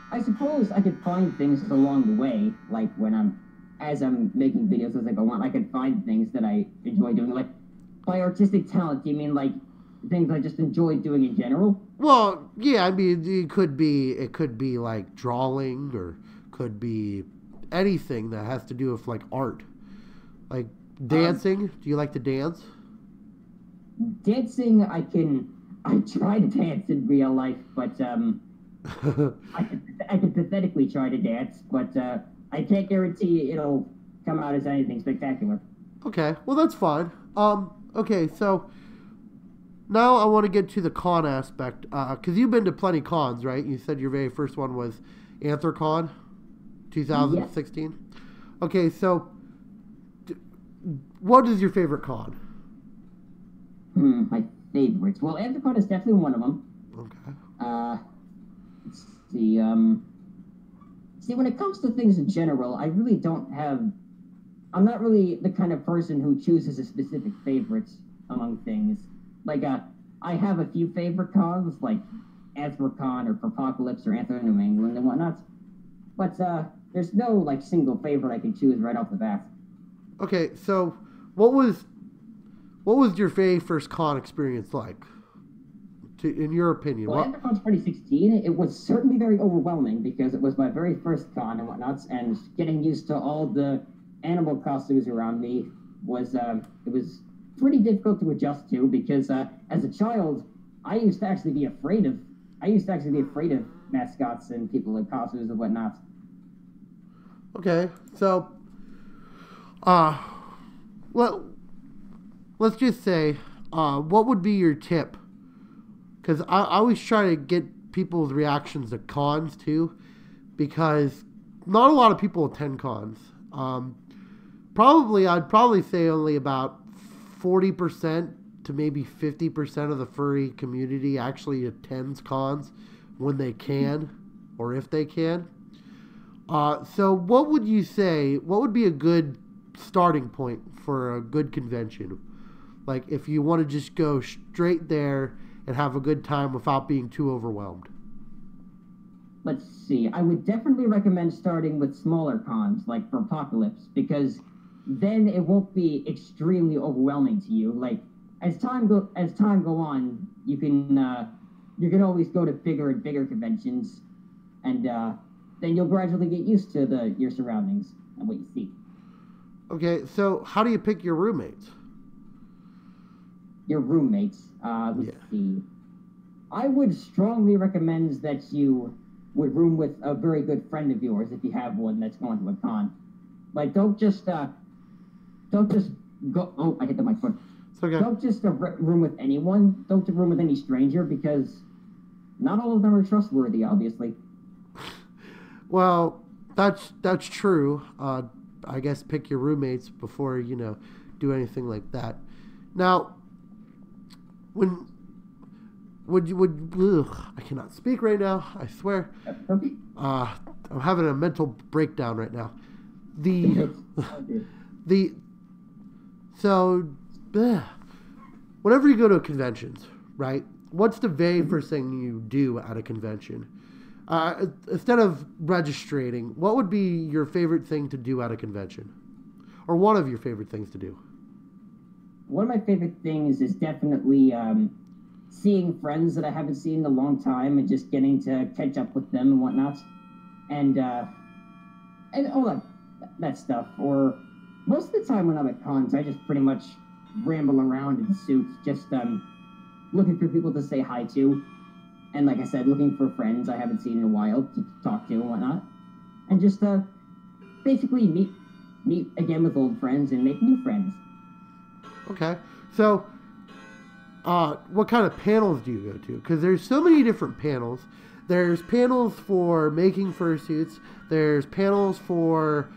I suppose I could find things along the way, like as I'm making videos as I go on, I could find things that I enjoy doing. Like, by artistic talent, do you mean like things I just enjoy doing in general? Well, yeah, I mean, it could be like drawing, or could be anything that has to do with like art, like dancing. Do you like to dance? Dancing, I try to dance in real life, but I could pathetically try to dance, but I can't guarantee it'll come out as anything spectacular. Okay, well that's fine. Okay, so now I want to get to the con aspect, because you've been to plenty cons, right? You said your very first one was AntherCon 2016. Yes. Okay, so what is your favorite con? My favorites. Well, AntherCon is definitely one of them. Okay. Let's see. See, when it comes to things in general, I really don't have. I'm not really the kind of person who chooses a specific favorite among things. Like, I have a few favorite cons, like AntherCon or Apocalypse or Anther New England and whatnot. But there's no like single favorite I can choose right off the bat. Okay, so what was your very first con experience like? In your opinion? Well, AntherCon 2016, it was certainly very overwhelming because it was my very first con and whatnot, and getting used to all the animal costumes around me was it was pretty difficult to adjust to, because as a child, I used to actually be afraid of mascots and people in costumes and whatnot. Okay, so let's just say, what would be your tip? Because I always try to get people's reactions to cons too, because not a lot of people attend cons. I'd probably say only about 40% to maybe 50% of the furry community actually attends cons when they can, or if they can. So what would you say, what would be a good starting point for a good convention? Like, if you want to just go straight there and have a good time without being too overwhelmed. Let's see. I would definitely recommend starting with smaller cons, like for Apocalypse, because then it won't be extremely overwhelming to you. Like, as time go on, you can always go to bigger and bigger conventions, and then you'll gradually get used to your surroundings and what you see. Okay, so how do you pick your roommates? Your roommates. Let's see. I would strongly recommend that you would room with a very good friend of yours if you have one that's going to a con. Like, don't just go. Oh, I hit the mic foot. It's okay. Don't just room with anyone. Don't room with any stranger, because not all of them are trustworthy, obviously. Well, that's true. I guess pick your roommates before do anything like that. Now, I cannot speak right now, I swear. I'm having a mental breakdown right now. Whenever you go to conventions, right? What's the very first thing you do at a convention? Instead of registering, what would be your favorite thing to do at a convention? Or one of your favorite things to do? One of my favorite things is definitely seeing friends that I haven't seen in a long time and just getting to catch up with them and whatnot. And all that stuff. Or most of the time when I'm at cons, I just pretty much ramble around in suits, just looking for people to say hi to. And like I said, looking for friends I haven't seen in a while to talk to and whatnot. And just basically meet again with old friends and make new friends. Okay. So, what kind of panels do you go to? Because there's so many different panels. There's panels for making fursuits. There's panels for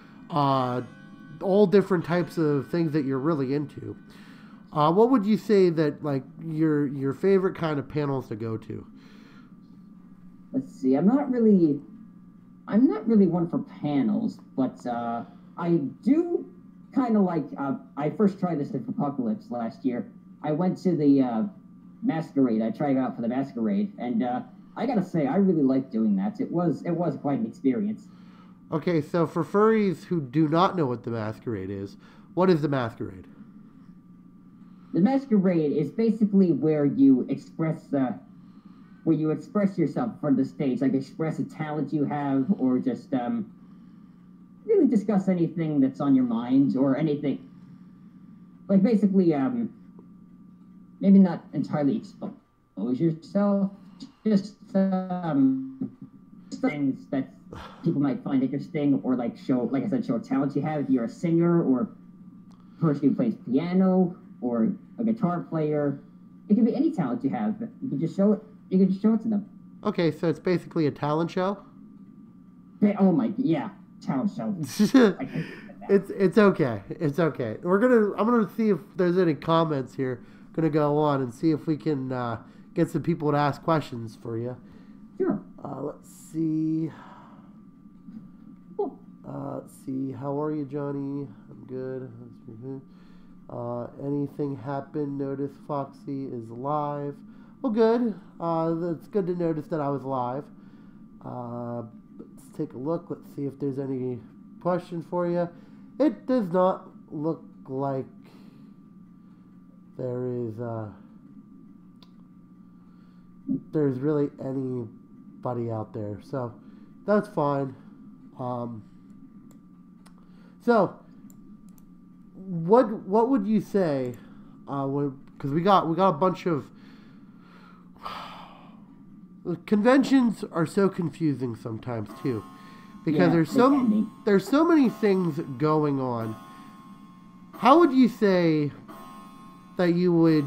all different types of things that you're really into. What would you say that like your favorite kind of panels to go to? Let's see. I'm not really one for panels, but I do kind of like. I first tried this at Apocalypse last year. I went to the Masquerade. I tried out for the Masquerade, and I gotta say, I really liked doing that. It was quite an experience. Okay, so for furries who do not know what the Masquerade is, what is the Masquerade? The Masquerade is basically where you express yourself from the stage, like express a talent you have, or just really discuss anything that's on your mind or anything. Like basically, maybe not entirely expose yourself, just things that people might find interesting, or like show, like I said, show a talent you have. If you're a singer or a person who plays piano or a guitar player, it can be any talent you have. You can just show it. You can just show it to them. Okay, so it's basically a talent show. Oh my, yeah, talent show. It's okay. It's okay. I'm gonna see if there's any comments here. Gonna go on and see if we can get some people to ask questions for you. Sure. Let's see. Let's see. How are you, Johnny? I'm good. Anything happened? Notice Foxy is live. Well, good. It's good to notice that I was live. Let's take a look. Let's see if there's any questions for you. It does not look like there's really anybody out there, so that's fine. So what would you say? Because we got a bunch of conventions are so confusing sometimes too, because there's so many things going on. How would you say that you would?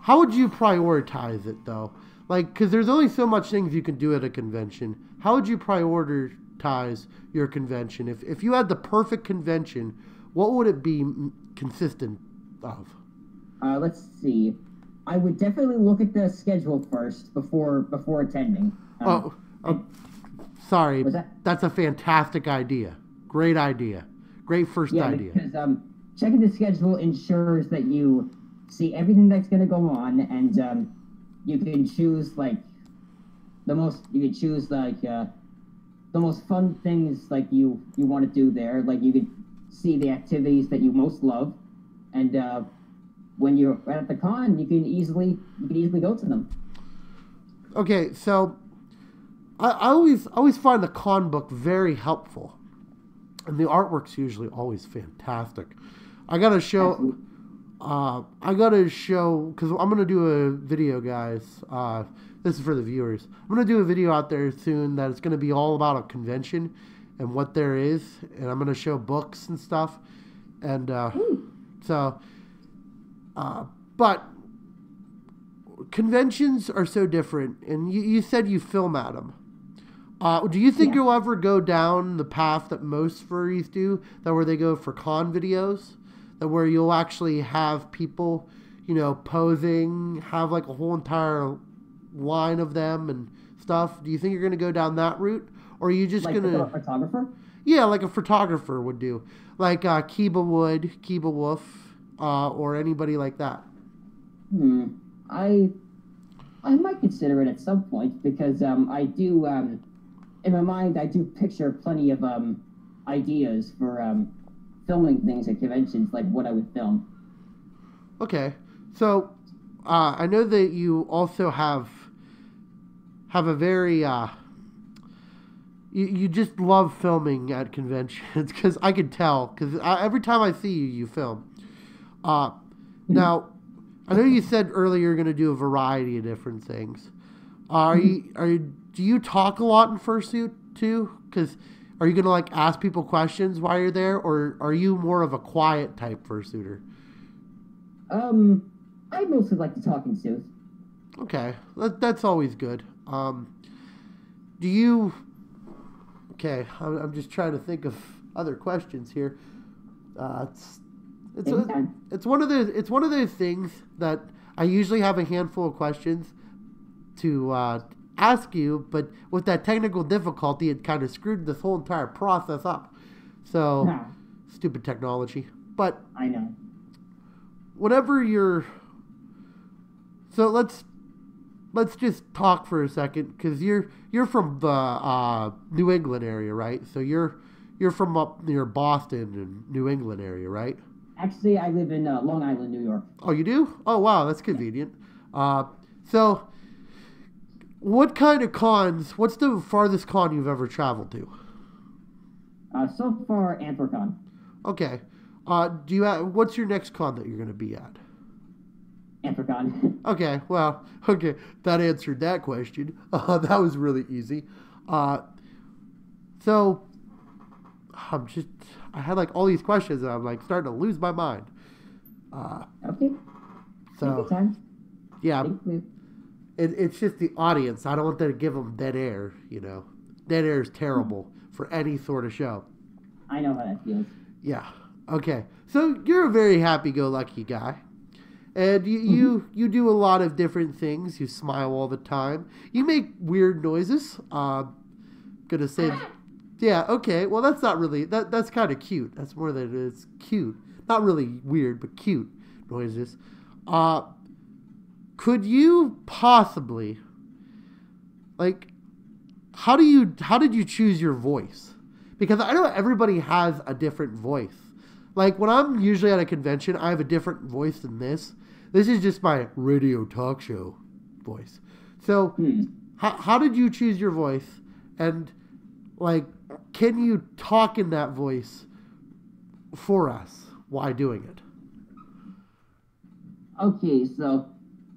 How would you prioritize it though? Like, because there's only so much things you can do at a convention. How would you prioritize your convention? If you had the perfect convention, what would it be consistent of? Let's see. I would definitely look at the schedule first before attending. Sorry. That's a fantastic idea. Great idea. Great first idea. Because checking the schedule ensures that you see everything that's going to go on, and you can choose like the most fun things like you want to do there. Like you could see the activities that you most love, and when you're at the con, you can easily go to them. Okay, so I always find the con book very helpful, and the artwork's usually always fantastic. I gotta show because I'm gonna do a video, guys. This is for the viewers. I'm gonna do a video out there soon that it's gonna be all about a convention and what there is, and I'm gonna show books and stuff, and but conventions are so different, and you said you film at them. Do you think you'll ever go down the path that most furries do, that where they go for con videos, that where you'll actually have people, posing, have like a whole entire line of them and stuff? Do you think you're going to go down that route, or are you just like going to... a photographer? Yeah, like a photographer would do. Like Kiba Wolf, or anybody like that. I might consider it at some point, because I do, in my mind, I do picture plenty of ideas for filming things at conventions, like what I would film. Okay, so I know that you also have a very you just love filming at conventions, because I can tell, because every time I see you, you film. Now, I know you said earlier you're going to do a variety of different things. Do you talk a lot in fursuit too? Because are you going to like ask people questions while you're there, or are you more of a quiet type fursuiter? I mostly like to talk in suits. Okay, that's always good. Do you? Okay, I'm just trying to think of other questions here. Anytime. It's one of those things that I usually have a handful of questions to ask you, but with that technical difficulty, it kind of screwed this whole entire process up. So, No, stupid technology. But I know. whenever you're, so let's just talk for a second, because you're from the New England area, right? So you're from up near Boston and New England area, right? Actually, I live in Long Island, New York. Oh, you do? Oh, wow, that's convenient. So what kind of cons? What's the farthest con you've ever traveled to? So far, Anthrocon. Okay. What's your next con that you're going to be at? Anthrocon. Okay, well, okay, that answered that question. That was really easy. So, I had like all these questions and I'm like starting to lose my mind. Okay. So, Take your time. yeah, Think with- it's just the audience. I don't want to give them dead air, Dead air is terrible for any sort of show. I know how that feels. Yeah. Okay. So you're a very happy-go-lucky guy, and you do a lot of different things. You smile all the time. You make weird noises. Gonna say, yeah. Okay. Well, that's not really that's kind of cute. That's more than it's cute. Not really weird, but cute noises. Could you possibly, like, how did you choose your voice? Because I know everybody has a different voice. Like, when I'm usually at a convention, I have a different voice than this. This is just my radio talk show voice. So, how did you choose your voice? And, like, can you talk in that voice for us while doing it? Okay, so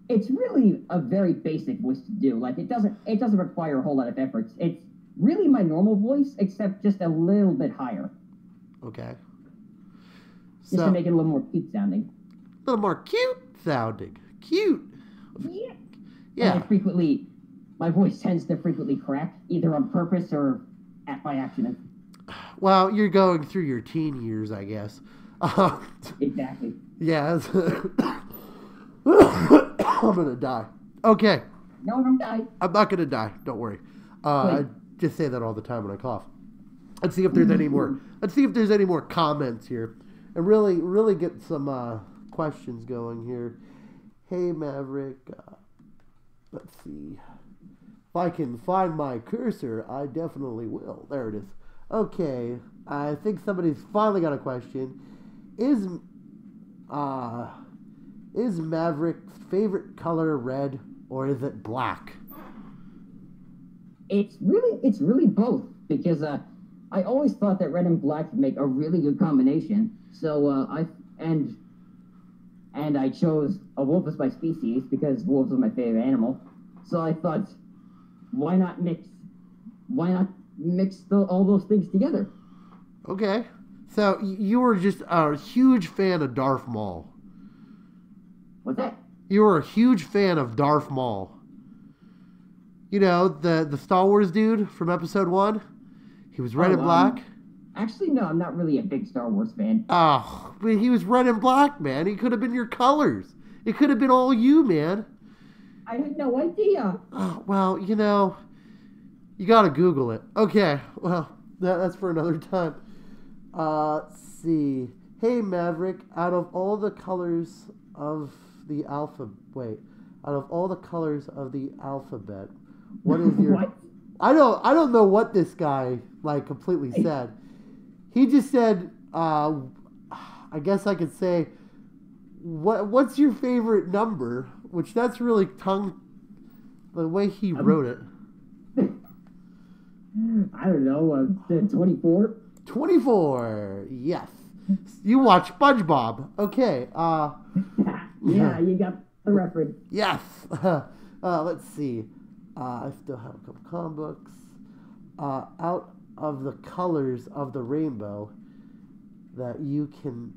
it's really a very basic voice to do. Like, it doesn't require a whole lot of effort. It's really my normal voice, except just a little bit higher. Okay. Just to make it a little more cute sounding. A little more cute sounding. Cute. Yeah. Yeah. And my voice tends to frequently crack, either on purpose or by accident. Well, you're going through your teen years, I guess. Exactly. Yeah. I'm going to die. Okay. No, don't die. I'm not going to die. Don't worry. I just say that all the time when I cough. Let's see if there's any more. Let's see if there's any more comments here. And really get some questions going here. Hey, Maverick. Let's see. If I can find my cursor, I definitely will. There it is. Okay. I think somebody's finally got a question. Is Maverick's favorite color red or is it black? It's really both, because I always thought that red and black would make a really good combination. So I chose a wolf as my species because wolves are my favorite animal. So I thought, why not mix all those things together? Okay. So you were just a huge fan of Darth Maul. What's that? You were a huge fan of Darth Maul. You know, the Star Wars dude from episode 1? He was red and black. Actually, no, I'm not really a big Star Wars fan. Oh, but he was red and black, man. He could have been your colors. It could have been all you, man. I had no idea. Oh, well, you gotta Google it. Okay, well, that's for another time. Let's see. Hey, Maverick, out of all the colors of the alphabet, what is your... What? I don't know what this guy, like, completely said. He just said, I guess I could say, what's your favorite number? Which that's really the way he wrote it. I don't know, 24? 24, yes. You watch SpongeBob. Okay, Yeah, you got the reference. yes. Let's see. I still have a couple comic books. Out of the colors of the rainbow that you can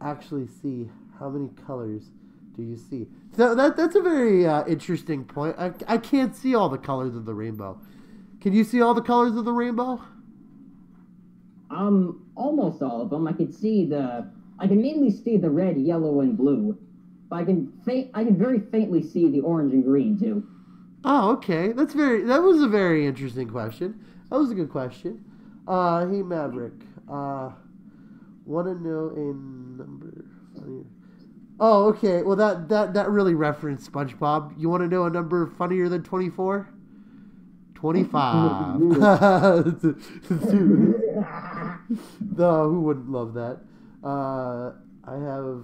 actually see, how many colors do you see? So that's a very interesting point. I can't see all the colors of the rainbow. Can you see all the colors of the rainbow? Almost all of them. I can mainly see the red, yellow, and blue. But I can very faintly see the orange and green too. Oh, okay. That was a very interesting question. That was a good question. Hey Maverick. Want to know a number? Oh, okay. Well, that really referenced SpongeBob. You want to know a number funnier than 24? 25. No, who wouldn't love that? I have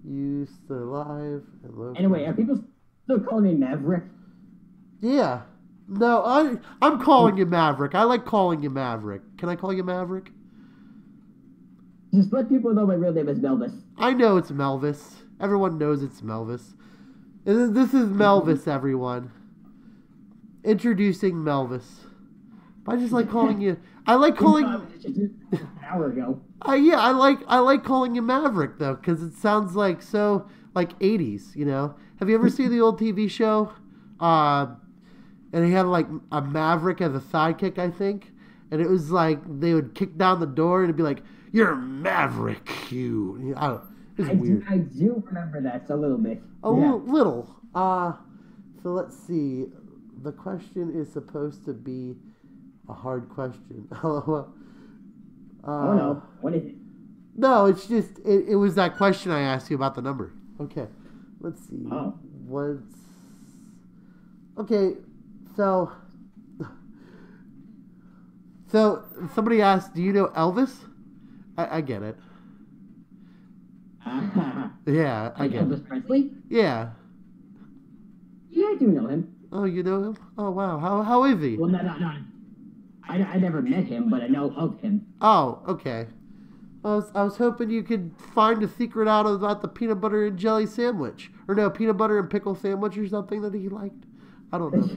used the live and local. Anyway, are people still calling me Maverick? Yeah. No, I'm calling you Maverick. I like calling you Maverick. Can I call you Maverick? Just let people know my real name is Melvis. I know it's Melvis. Everyone knows it's Melvis. And this is Melvis, everyone. Introducing Melvis. I just like calling you. I like calling. An hour ago. Yeah, I like calling you Maverick though, because it sounds like so like 80s. You know. Have you ever seen the old TV show? And he had like a Maverick as a sidekick, I think. And it was like they would kick down the door and it'd be like, "You're a Maverick, you." I don't. It's weird. I do remember that a little bit. Little. So let's see. The question is supposed to be a hard question. Oh no. What is it? No, it's just it was that question I asked you about the number. Okay. Let's see. Oh. Okay. So somebody asked, "Do you know Elvis?" I get it. Yeah, I get Elvis it. Presley? Yeah. Yeah, I do know him. Oh, you know him? Oh, wow. How is he? Well, no. I never met him, but I know of him. Oh, okay. I was hoping you could find a secret out about the peanut butter and jelly sandwich. Or no, peanut butter and pickle sandwich or something that he liked. I don't know.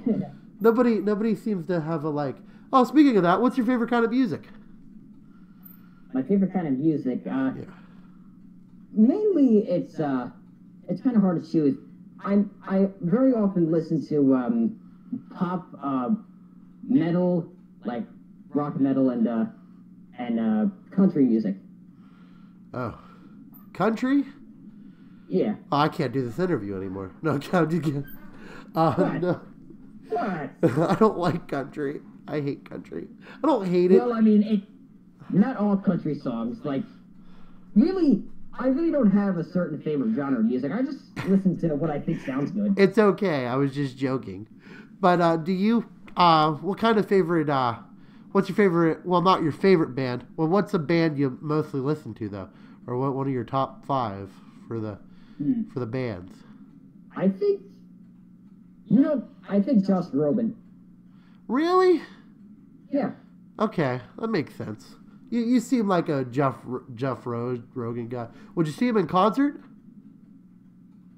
Nobody seems to have a like. Oh, speaking of that, what's your favorite kind of music? My favorite kind of music, Yeah. mainly it's kind of hard to choose. I very often listen to pop, metal, like rock metal and country music. Oh. Country? Yeah. Oh, I can't do this interview anymore. No, no. What? I don't like country. I hate country. I don't hate it. Well, I mean, not all country songs. Like, really, I really don't have a certain favorite genre of music. I just listen to what I think sounds good. It's okay. I was just joking. But do you, what kind of favorite, what's your favorite, well, not your favorite band. Well, what's a band you mostly listen to, though? Or what one of your top 5 for the bands? I think Josh Groban. Really? Yeah. Okay, that makes sense. You seem like a Jeff Rogan guy. Would you see him in concert?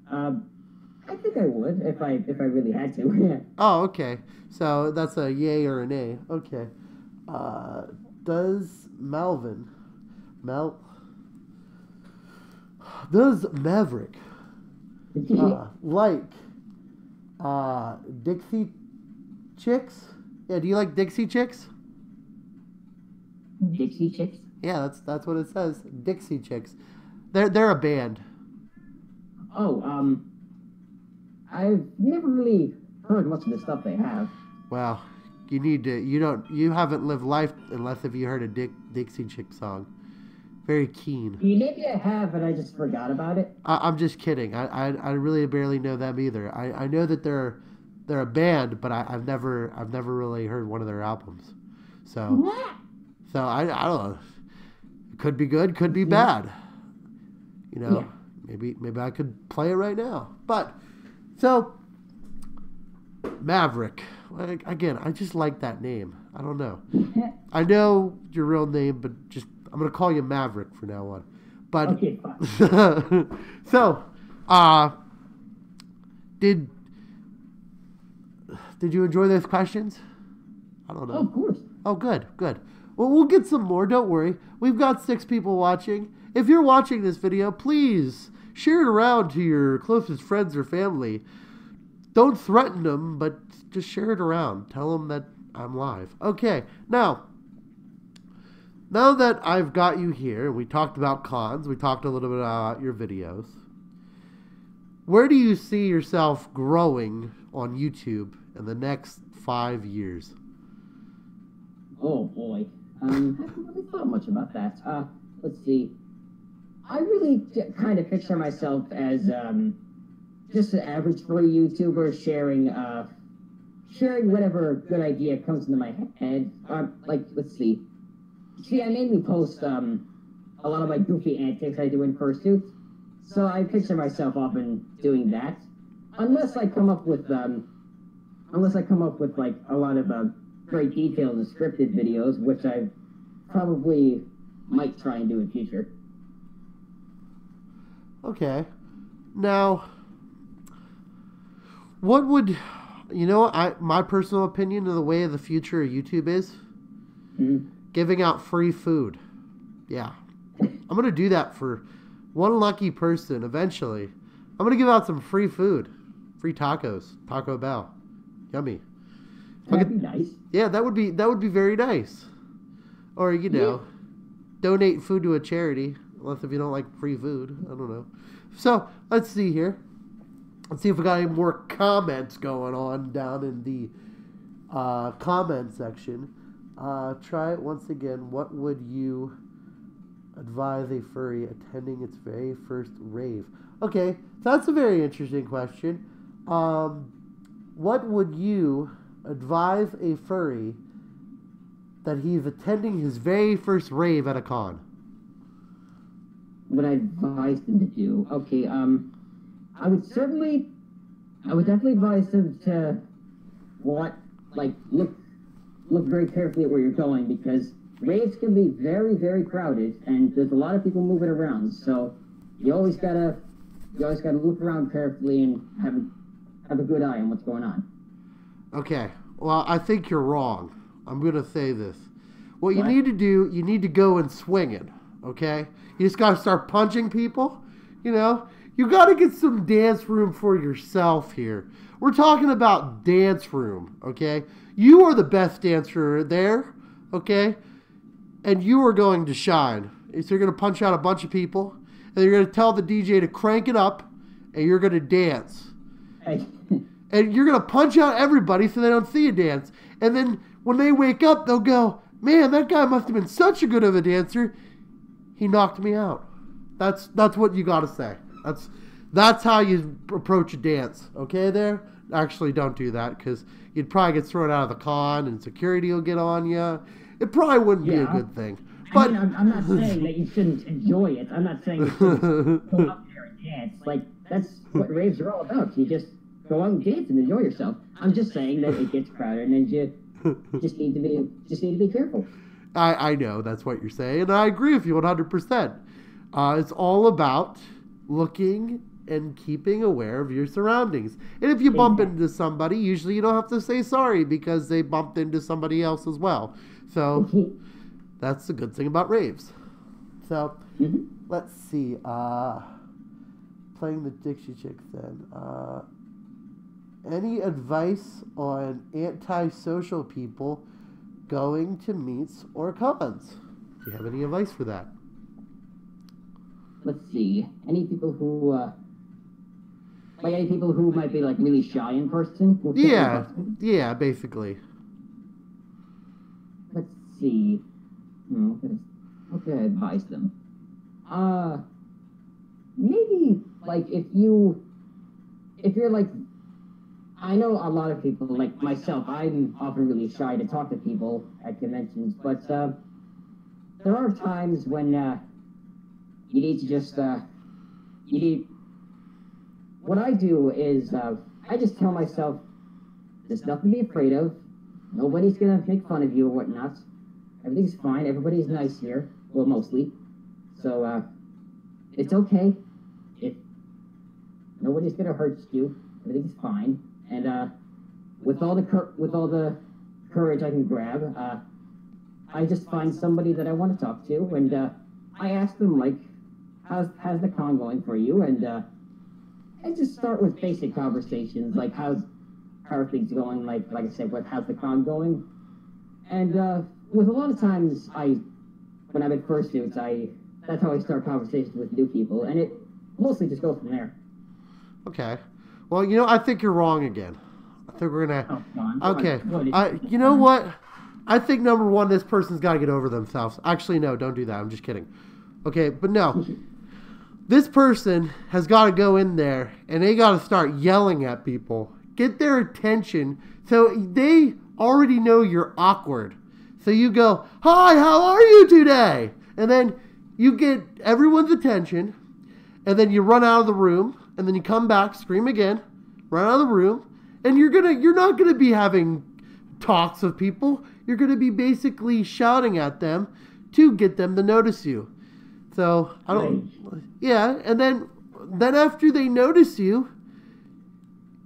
I think I would if I really had to. Yeah. Oh, okay. So that's a yay or a nay. Okay. Does Maverick like Dixie Chicks? Yeah, do you like Dixie Chicks? Dixie Chicks? Yeah, that's what it says. Dixie Chicks. They're a band. Oh, I've never really heard much of the stuff they have. Well, you need to. You haven't lived life unless if you heard a Dixie Chick song. Very keen. Maybe I have, and I just forgot about it. I'm just kidding. I really barely know them either. I know that they're a band, but I've never really heard one of their albums. So I don't know. Could be good, could be bad. You know, maybe I could play it right now. But so Maverick. Again, I just like that name. I don't know. I know your real name, but I'm gonna call you Maverick from now on. But okay, fine. So, did you enjoy those questions? I don't know. Oh, of course. Oh, good. Well, we'll get some more. Don't worry. We've got 6 people watching. If you're watching this video, please share it around to your closest friends or family. Don't threaten them, but just share it around. Tell them that I'm live. Okay. Now, Now that I've got you here, we talked about cons, we talked a little bit about your videos. Where do you see yourself growing on YouTube in the next 5 years? Oh boy, I haven't really thought much about that. Let's see. I really kind of picture myself as just an average furry YouTuber sharing whatever good idea comes into my head. Like, let's see. See, I mainly post a lot of my goofy antics I do in fursuits, so I picture myself often doing that, unless I come up with like a lot of very detailed and scripted videos, which I probably might try and do in future. Okay. Now, what would, my personal opinion of the way of the future of YouTube is? Mm-hmm. Giving out free food. Yeah. I'm going to do that for one lucky person eventually. I'm going to give out some free food. Free tacos. Taco Bell. Yummy. That'd be nice. Yeah, that would be very nice. Or, donate food to a charity. Unless if you don't like free food. I don't know. So, let's see here. Let's see if we got any more comments going on down in the comment section. Try it once again. What would you advise a furry attending its very first rave? Okay, that's a very interesting question. What would you advise a furry that he's attending his very first rave at a con? What I advise them to do? Okay, I would definitely advise them to look very carefully at where you're going, because raves can be very, very crowded, and there's a lot of people moving around. So you always gotta look around carefully and have a good eye on what's going on. Okay. Well, I think you're wrong. I'm gonna say this. What you need to do, you need to go and swing it. Okay. You just gotta start punching people. You gotta get some dance room for yourself here. We're talking about dance room. Okay. You are the best dancer there, okay? And you are going to shine. So you're going to punch out a bunch of people, and you're going to tell the DJ to crank it up, and you're going to dance. Hey. And you're going to punch out everybody so they don't see you dance. And then when they wake up, they'll go, man, that guy must have been such a good of a dancer. He knocked me out. That's what you got to say. That's how you approach a dance, okay there? Actually, don't do that, because you'd probably get thrown out of the con, and security will get on you. It probably wouldn't be a good thing. But I'm not saying that you shouldn't enjoy it. I'm not saying you shouldn't go up there and dance. Like, that's what raves are all about. You just go out and dance and enjoy yourself. I'm just saying that it gets crowded, and you just need to be careful. I know that's what you're saying, and I agree with you 100%. It's all about looking and keeping aware of your surroundings. And if you bump into somebody, usually you don't have to say sorry because they bumped into somebody else as well. So that's the good thing about raves. So let's see. Playing the Dixie Chicks then. Any advice on antisocial people going to meets or cons? Do you have any advice for that? Let's see. Any people who might be like really shy in person? Yeah, basically. Let's see. How could I advise them? Maybe like if you're like, I know a lot of people like myself. I'm often really shy to talk to people at conventions, but there are times when you need to just what I do is I just tell myself there's nothing to be afraid of. Nobody's gonna make fun of you or whatnot. Everything's fine. Everybody's nice here. Well, mostly. So it's okay. If nobody's gonna hurt you, everything's fine. And with all the courage I can grab, I just find somebody that I want to talk to, and I ask them like, how's the con going for you? And just start with basic conversations like how are things going? Like I said, how's the con going? And with a lot of times I when I'm in fursuits, that's how I start conversations with new people, and it mostly just goes from there. Okay. Well, I think you're wrong again. I think we're gonna. Oh, come on. Okay. What You know what? I think number one, this person's got to get over themselves. Actually, no, don't do that. I'm just kidding. Okay, but no. This person has got to go in there and they got to start yelling at people, get their attention, so they already know you're awkward. So you go, "Hi, how are you today?" And then you get everyone's attention, and then you run out of the room, and then you come back, scream again, run out of the room, and you're not gonna be having talks with people. You're gonna be basically shouting at them to get them to notice you. So I don't, yeah, and then after they notice you,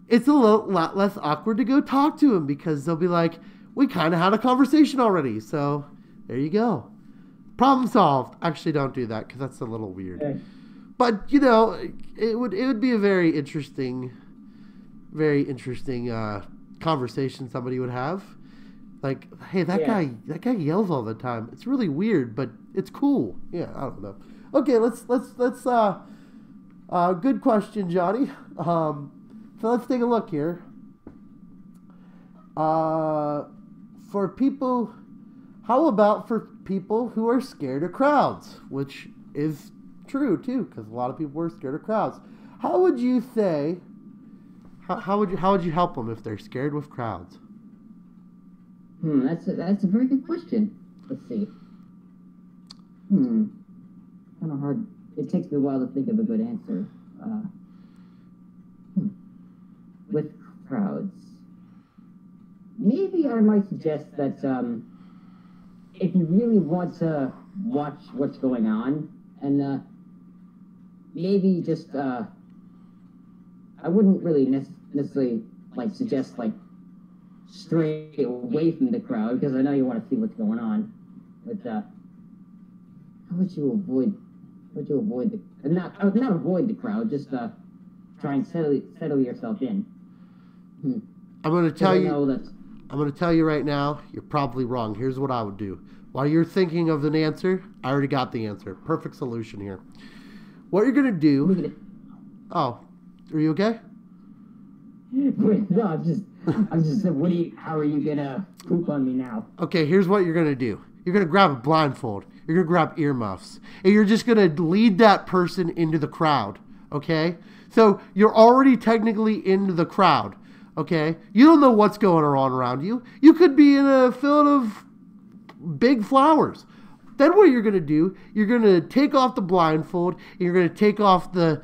it's a lot less awkward to go talk to them because they'll be like, "We kind of had a conversation already." So there you go, problem solved. Actually, don't do that because that's a little weird. Okay. But it would be a very interesting conversation somebody would have. Like, hey, that guy yells all the time. It's really weird, but it's cool. Yeah, I don't know. Okay, let's good question, Johnny. So let's take a look here. For people, how about for people who are scared of crowds, which is true too, because a lot of people are scared of crowds. How would you say? How would you help them if they're scared with crowds? That's a very good question. Let's see. Kind of hard. It takes me a while to think of a good answer. With crowds, maybe I might suggest that if you really want to watch what's going on, and maybe just I wouldn't really necessarily suggest stray away from the crowd, because I know you want to see what's going on. But how would you avoid the not avoid the crowd, just try and settle yourself in. I'm going to tell you right now, you're probably wrong. Here's what I would do. While you're thinking of an answer, I already got the answer. Perfect solution here. What you're going to do... Oh, are you okay? No, I'm just how are you gonna poop on me now? Okay, here's what you're gonna do. You're gonna grab a blindfold. You're gonna grab earmuffs, and you're just gonna lead that person into the crowd. Okay, so you're already technically into the crowd. Okay, you don't know what's going on around you. You could be in a field of big flowers. Then what you're gonna do? You're gonna take off the blindfold. And you're gonna take off the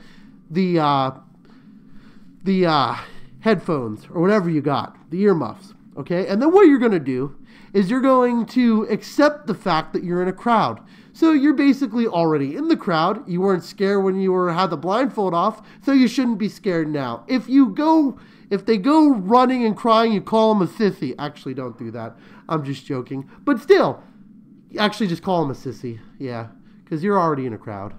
headphones or whatever you got, the earmuffs, okay? And then what you're going to do is you're going to accept the fact that you're in a crowd. So you're basically already in the crowd. You weren't scared when you had the blindfold off, so you shouldn't be scared now. If they go running and crying, you call them a sissy. Actually, don't do that. I'm just joking. But still, actually just call them a sissy. Yeah, because you're already in a crowd.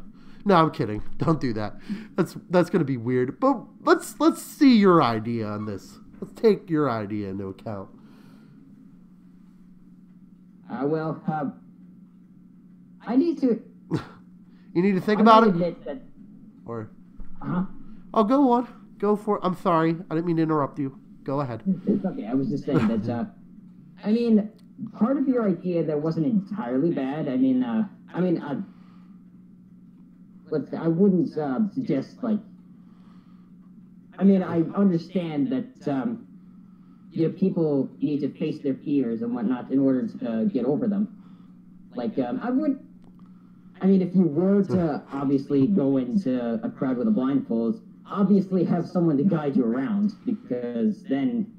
No, I'm kidding. Don't do that. That's going to be weird. But let's see your idea on this. Let's take your idea into account. I need to. You need to think about it. Admit that. Or. Oh, go on. Go for it. I'm sorry. I didn't mean to interrupt you. Go ahead. It's okay. I was just saying that. Part of your idea that wasn't entirely bad. I wouldn't suggest I understand that people need to face their fears and whatnot in order to get over them. If you were to obviously go into a crowd with a blindfold, obviously have someone to guide you around, because then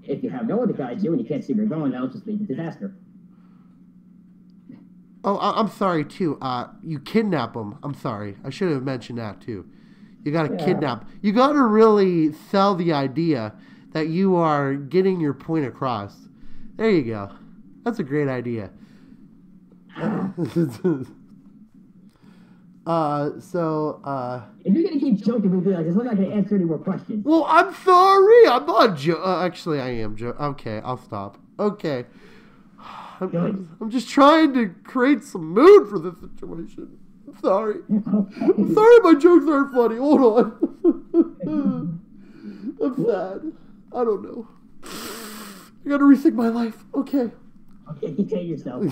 if you have no one to guide you and you can't see where you're going, that'll just lead to disaster. Oh, I'm sorry, too. You kidnap them. I'm sorry. I should have mentioned that, too. You got to kidnap. You got to really sell the idea that you are getting your point across. There you go. That's a great idea. If you're going to keep joking, we'll be like, I'm not going to answer any more questions. Well, I'm sorry. I'm not joking. Actually, I am joking. Okay, I'll stop. Okay. I'm just trying to create some mood for this situation. I'm sorry. I'm sorry my jokes aren't funny. Hold on. I'm sad. I don't know. I gotta rethink my life. Okay. Okay, contain yourself.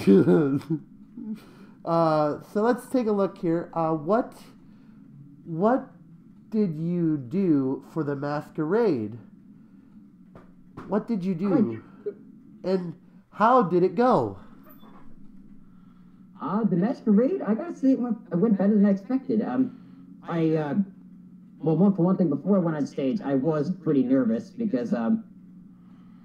So let's take a look here. What did you do for the masquerade? What did you do? And how did it go? The masquerade, I gotta say, it went better than I expected. Well, for one thing, before I went on stage, I was pretty nervous because,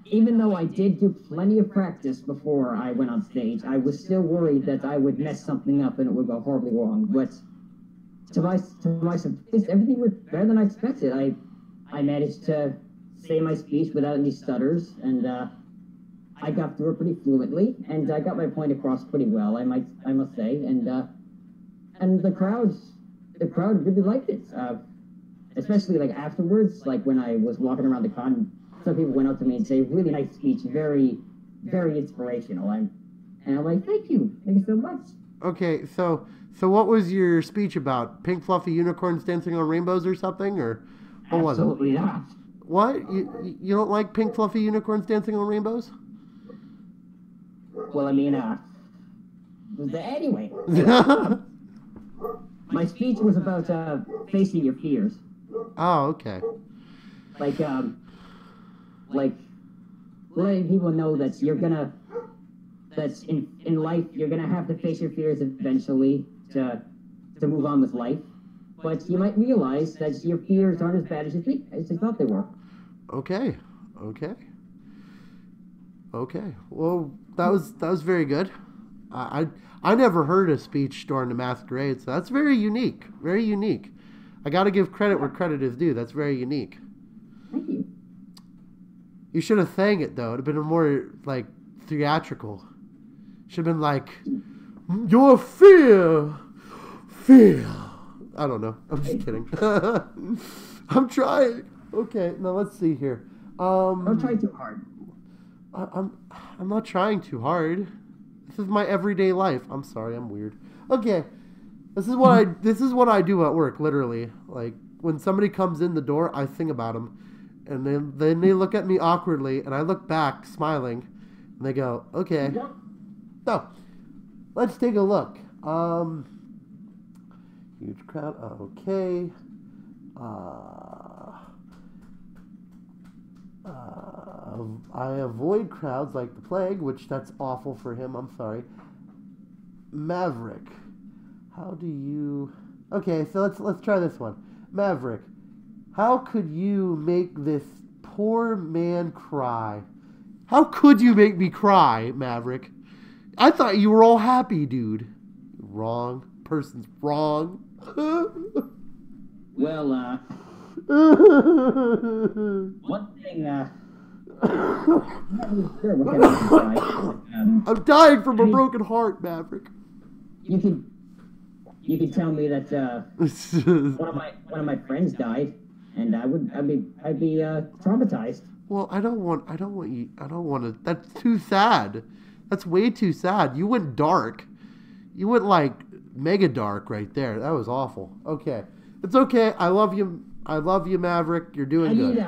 even though I did do plenty of practice before I went on stage, I was still worried that I would mess something up and it would go horribly wrong. But to my surprise, everything went better than I expected. I managed to say my speech without any stutters, and I got through it pretty fluently, and I got my point across pretty well, I must say, and the crowd really liked it, especially like afterwards, like when I was walking around the con, some people went up to me and say, "Really nice speech, very, very inspirational," and I'm like, "Thank you so much." Okay, so what was your speech about? Pink fluffy unicorns dancing on rainbows or something, or what was it? Absolutely not. What? You don't like pink fluffy unicorns dancing on rainbows? Well, I mean, anyway. My speech was about facing your fears. Oh, okay. Like letting people know that in life you're gonna have to face your fears eventually to move on with life. But you might realize that your fears aren't as bad as you thought they were. Okay. Well, that was very good. I never heard a speech during the masquerade, so that's very unique. Very unique. I got to give credit where credit is due. That's very unique. Thank you. You should have sang it though. It'd have been more like theatrical. Should have been like, "Your fear." I don't know. I'm just kidding. I'm trying. Okay, now let's see here. Don't try too hard. I'm not trying too hard. This is my everyday life. I'm sorry, I'm weird. Okay. This is what I do at work, literally. Like when somebody comes in the door, I sing about them. And then they look at me awkwardly and I look back smiling and they go, "Okay." So, let's take a look. Huge crowd. Okay. I avoid crowds like the plague, which that's awful for him. I'm sorry. Maverick, how do you? Okay, so let's try this one. Maverick, how could you make this poor man cry? How could you make me cry, Maverick? I thought you were all happy, dude. Wrong. Person's wrong. Well, one thing, I'm not really sure what kind of cry. I'm dying from a broken heart, Maverick. You could tell me that one of my friends died, and I'd be traumatized. Well, I don't want to. That's too sad. That's way too sad. You went dark. You went like mega dark right there. That was awful. Okay, it's okay. I love you. Maverick. You're doing good.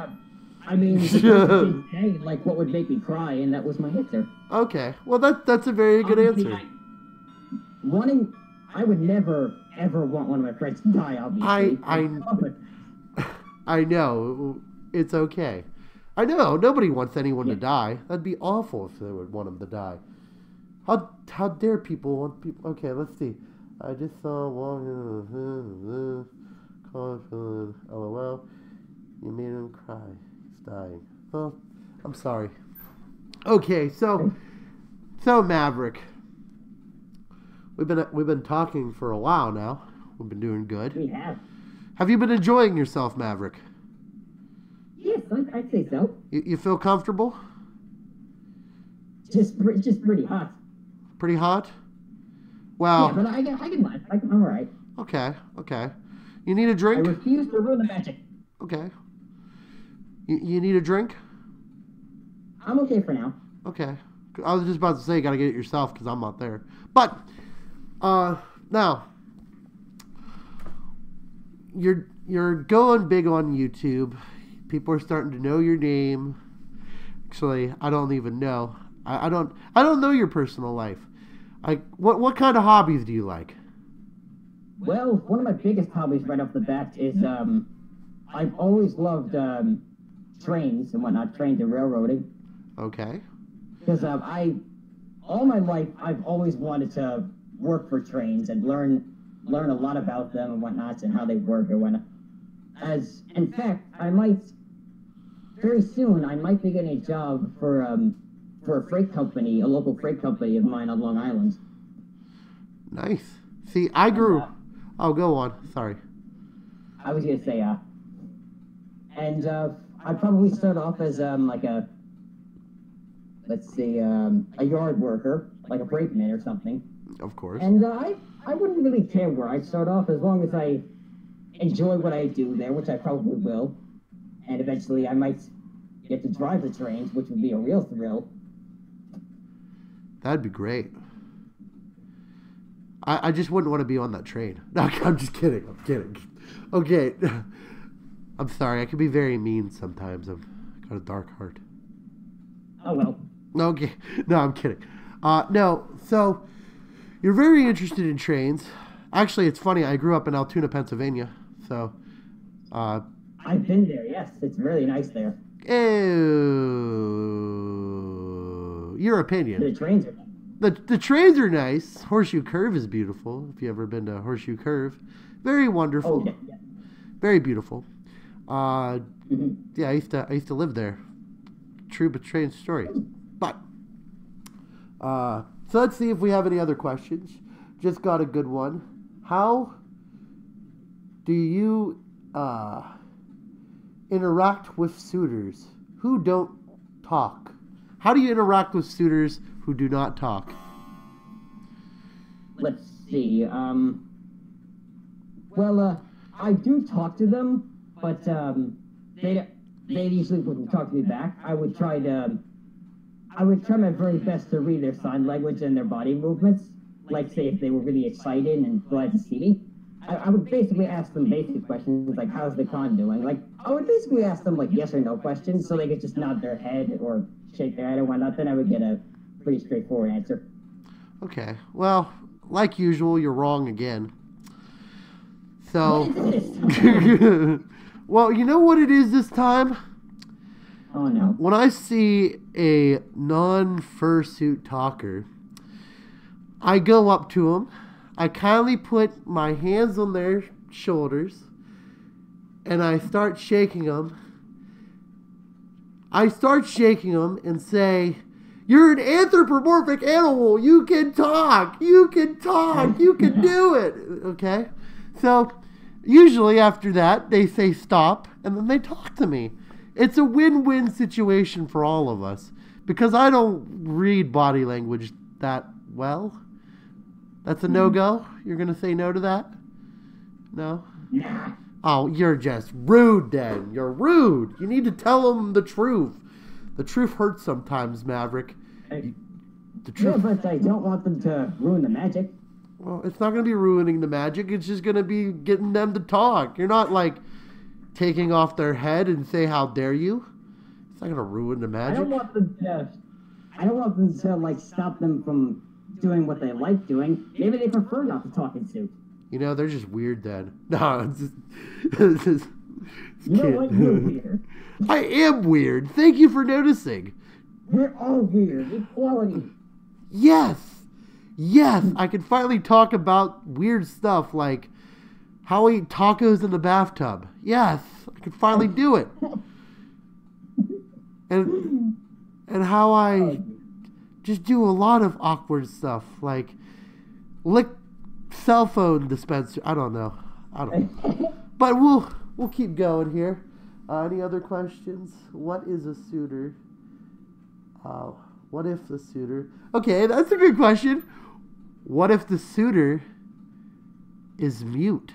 I mean, hey, like what would make me cry, and that was my answer. Okay, well that's a very good answer. I would never ever want one of my friends to die. Obviously, I know. It's okay. I know nobody wants anyone to die. That'd be awful if they would want them to die. How dare people want people? Okay, let's see. I just saw one. LOL. You made him cry. He's dying. Oh, I'm sorry. Okay, so Maverick. We've been talking for a while now. We've been doing good. We have. Have you been enjoying yourself, Maverick? Yes, I'd say so. You feel comfortable? Just pretty hot. Pretty hot? Well. Yeah, but I can live. I'm all right. Okay. You need a drink? I refuse to ruin the magic. Okay. You need a drink? I'm okay for now. Okay. I was just about to say you got to get it yourself because I'm not there. But now you're going big on YouTube. People are starting to know your name. Actually, I don't even know. I don't know your personal life. What kind of hobbies do you like? Well, one of my biggest hobbies right off the bat is I've always loved trains and whatnot, trains and railroading. Okay. Because all my life, I've always wanted to work for trains and learn a lot about them and whatnot and how they work and whatnot. In fact, very soon, I might be getting a job for a freight company, a local freight company of mine on Long Island. Nice. See, I grew... Oh, go on. Sorry. I was going to say, I'd probably start off as a yard worker, like a brakeman or something. Of course. And I wouldn't really care where I start off as long as I enjoy what I do there, which I probably will. And eventually I might get to drive the trains, which would be a real thrill. That'd be great. I just wouldn't want to be on that train. No, I'm just kidding. I'm kidding. Okay. I'm sorry. I can be very mean sometimes. I've got a dark heart. Oh, well. Okay. No, I'm kidding. No, so you're very interested in trains. Actually, it's funny. I grew up in Altoona, Pennsylvania. So, I've been there, yes. It's really nice there. Ew. Your opinion. The trains are nice. The trains are nice. Horseshoe Curve is beautiful. If you ever been to Horseshoe Curve, very wonderful. Oh, yeah. Very beautiful. Mm-hmm. Yeah, I used to live there. True but strange story. But so let's see if we have any other questions. Just got a good one. How do you interact with suitors who don't talk? How do you interact with suitors who do not talk? Let's see. I do talk to them, but they usually wouldn't talk to me back. I would try my very best to read their sign language and their body movements. Like, say, if they were really excited and glad to see me, I would basically ask them basic questions like, "How's the con doing?" Like, I would basically ask them like yes or no questions, so they could just nod their head or shake their head or whatnot. Then I would get a pretty straightforward answer. Okay. Well, like usual, you're wrong again. So, well, you know what it is this time? Oh, no. When I see a non-fursuit talker, I go up to them, I kindly put my hands on their shoulders, and I start shaking them. I start shaking them and say, "You're an anthropomorphic animal. You can talk. You can talk. You can do it." Okay? So, usually after that, they say stop, and then they talk to me. It's a win-win situation for all of us, because I don't read body language that well. That's a no-go? You're going to say no to that? No? Nah. Oh, you're just rude then. You're rude. You need to tell them the truth. The truth hurts sometimes, Maverick. The truth. Yeah, but I don't want them to ruin the magic. Well, it's not going to be ruining the magic. It's just going to be getting them to talk. You're not, like, taking off their head and say, "How dare you?" It's not going to ruin the magic. I don't want them to, like, stop them from doing what they like doing. Maybe they prefer not to talk in suit. You know, they're just weird then. No, it's just You know what? You're weird. I am weird. Thank you for noticing. We're all weird. Equality. Yes. Yes. I can finally talk about weird stuff like how I eat tacos in the bathtub. Yes. I can finally do it. And how I just do a lot of awkward stuff like lick cell phone dispenser. I don't know. But we'll keep going here. Any other questions? What is a suitor? What if the suitor... Okay, that's a good question. What if the suitor is mute?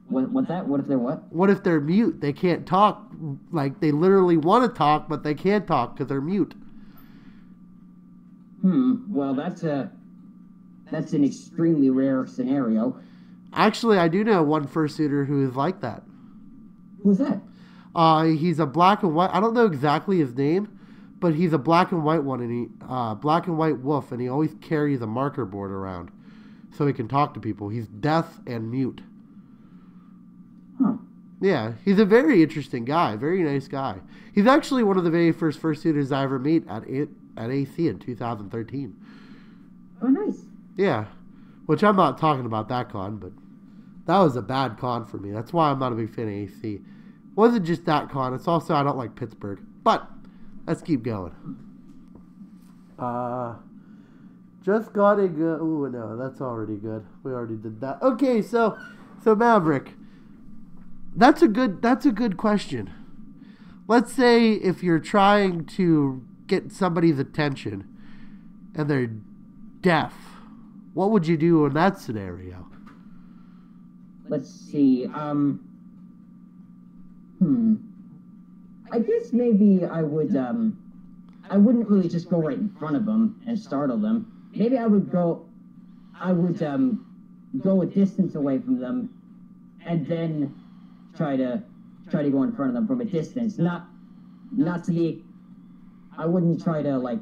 What's that? What if they're what? What if they're mute? They can't talk. Like, they literally want to talk, but they can't talk because they're mute. Well, that's an extremely rare scenario. Actually, I do know one fursuiter who is like that. Who's that? He's a black and white. I don't know exactly his name, but he's a black and white one, and he black and white wolf, and he always carries a marker board around, so he can talk to people. He's deaf and mute. Huh. Yeah, he's a very interesting guy, very nice guy. He's actually one of the very first fursuiters I ever met at AC in 2013. Oh, nice. Yeah, which I'm not talking about that con, but that was a bad con for me. That's why I'm not a big fan of AC. It wasn't just that con, it's also I don't like Pittsburgh. But let's keep going. Just gotta go. Ooh, no, that's already good. We already did that. Okay, so Maverick, that's a good question. Let's say if you're trying to get somebody's attention and they're deaf, what would you do in that scenario? Let's see. I guess maybe I wouldn't really just go right in front of them and startle them. Maybe I would go a distance away from them and then try to go in front of them from a distance. Not to be, I wouldn't try to like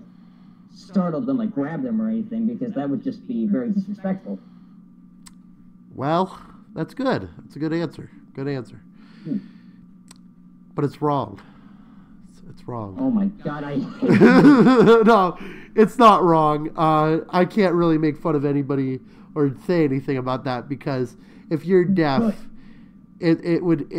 startle them, like grab them or anything, because that would just be very disrespectful. Well, that's good. That's a good answer. Good answer. But it's wrong. It's wrong. Oh my God, I hate No, it's not wrong. I can't really make fun of anybody or say anything about that, because if you're deaf, it would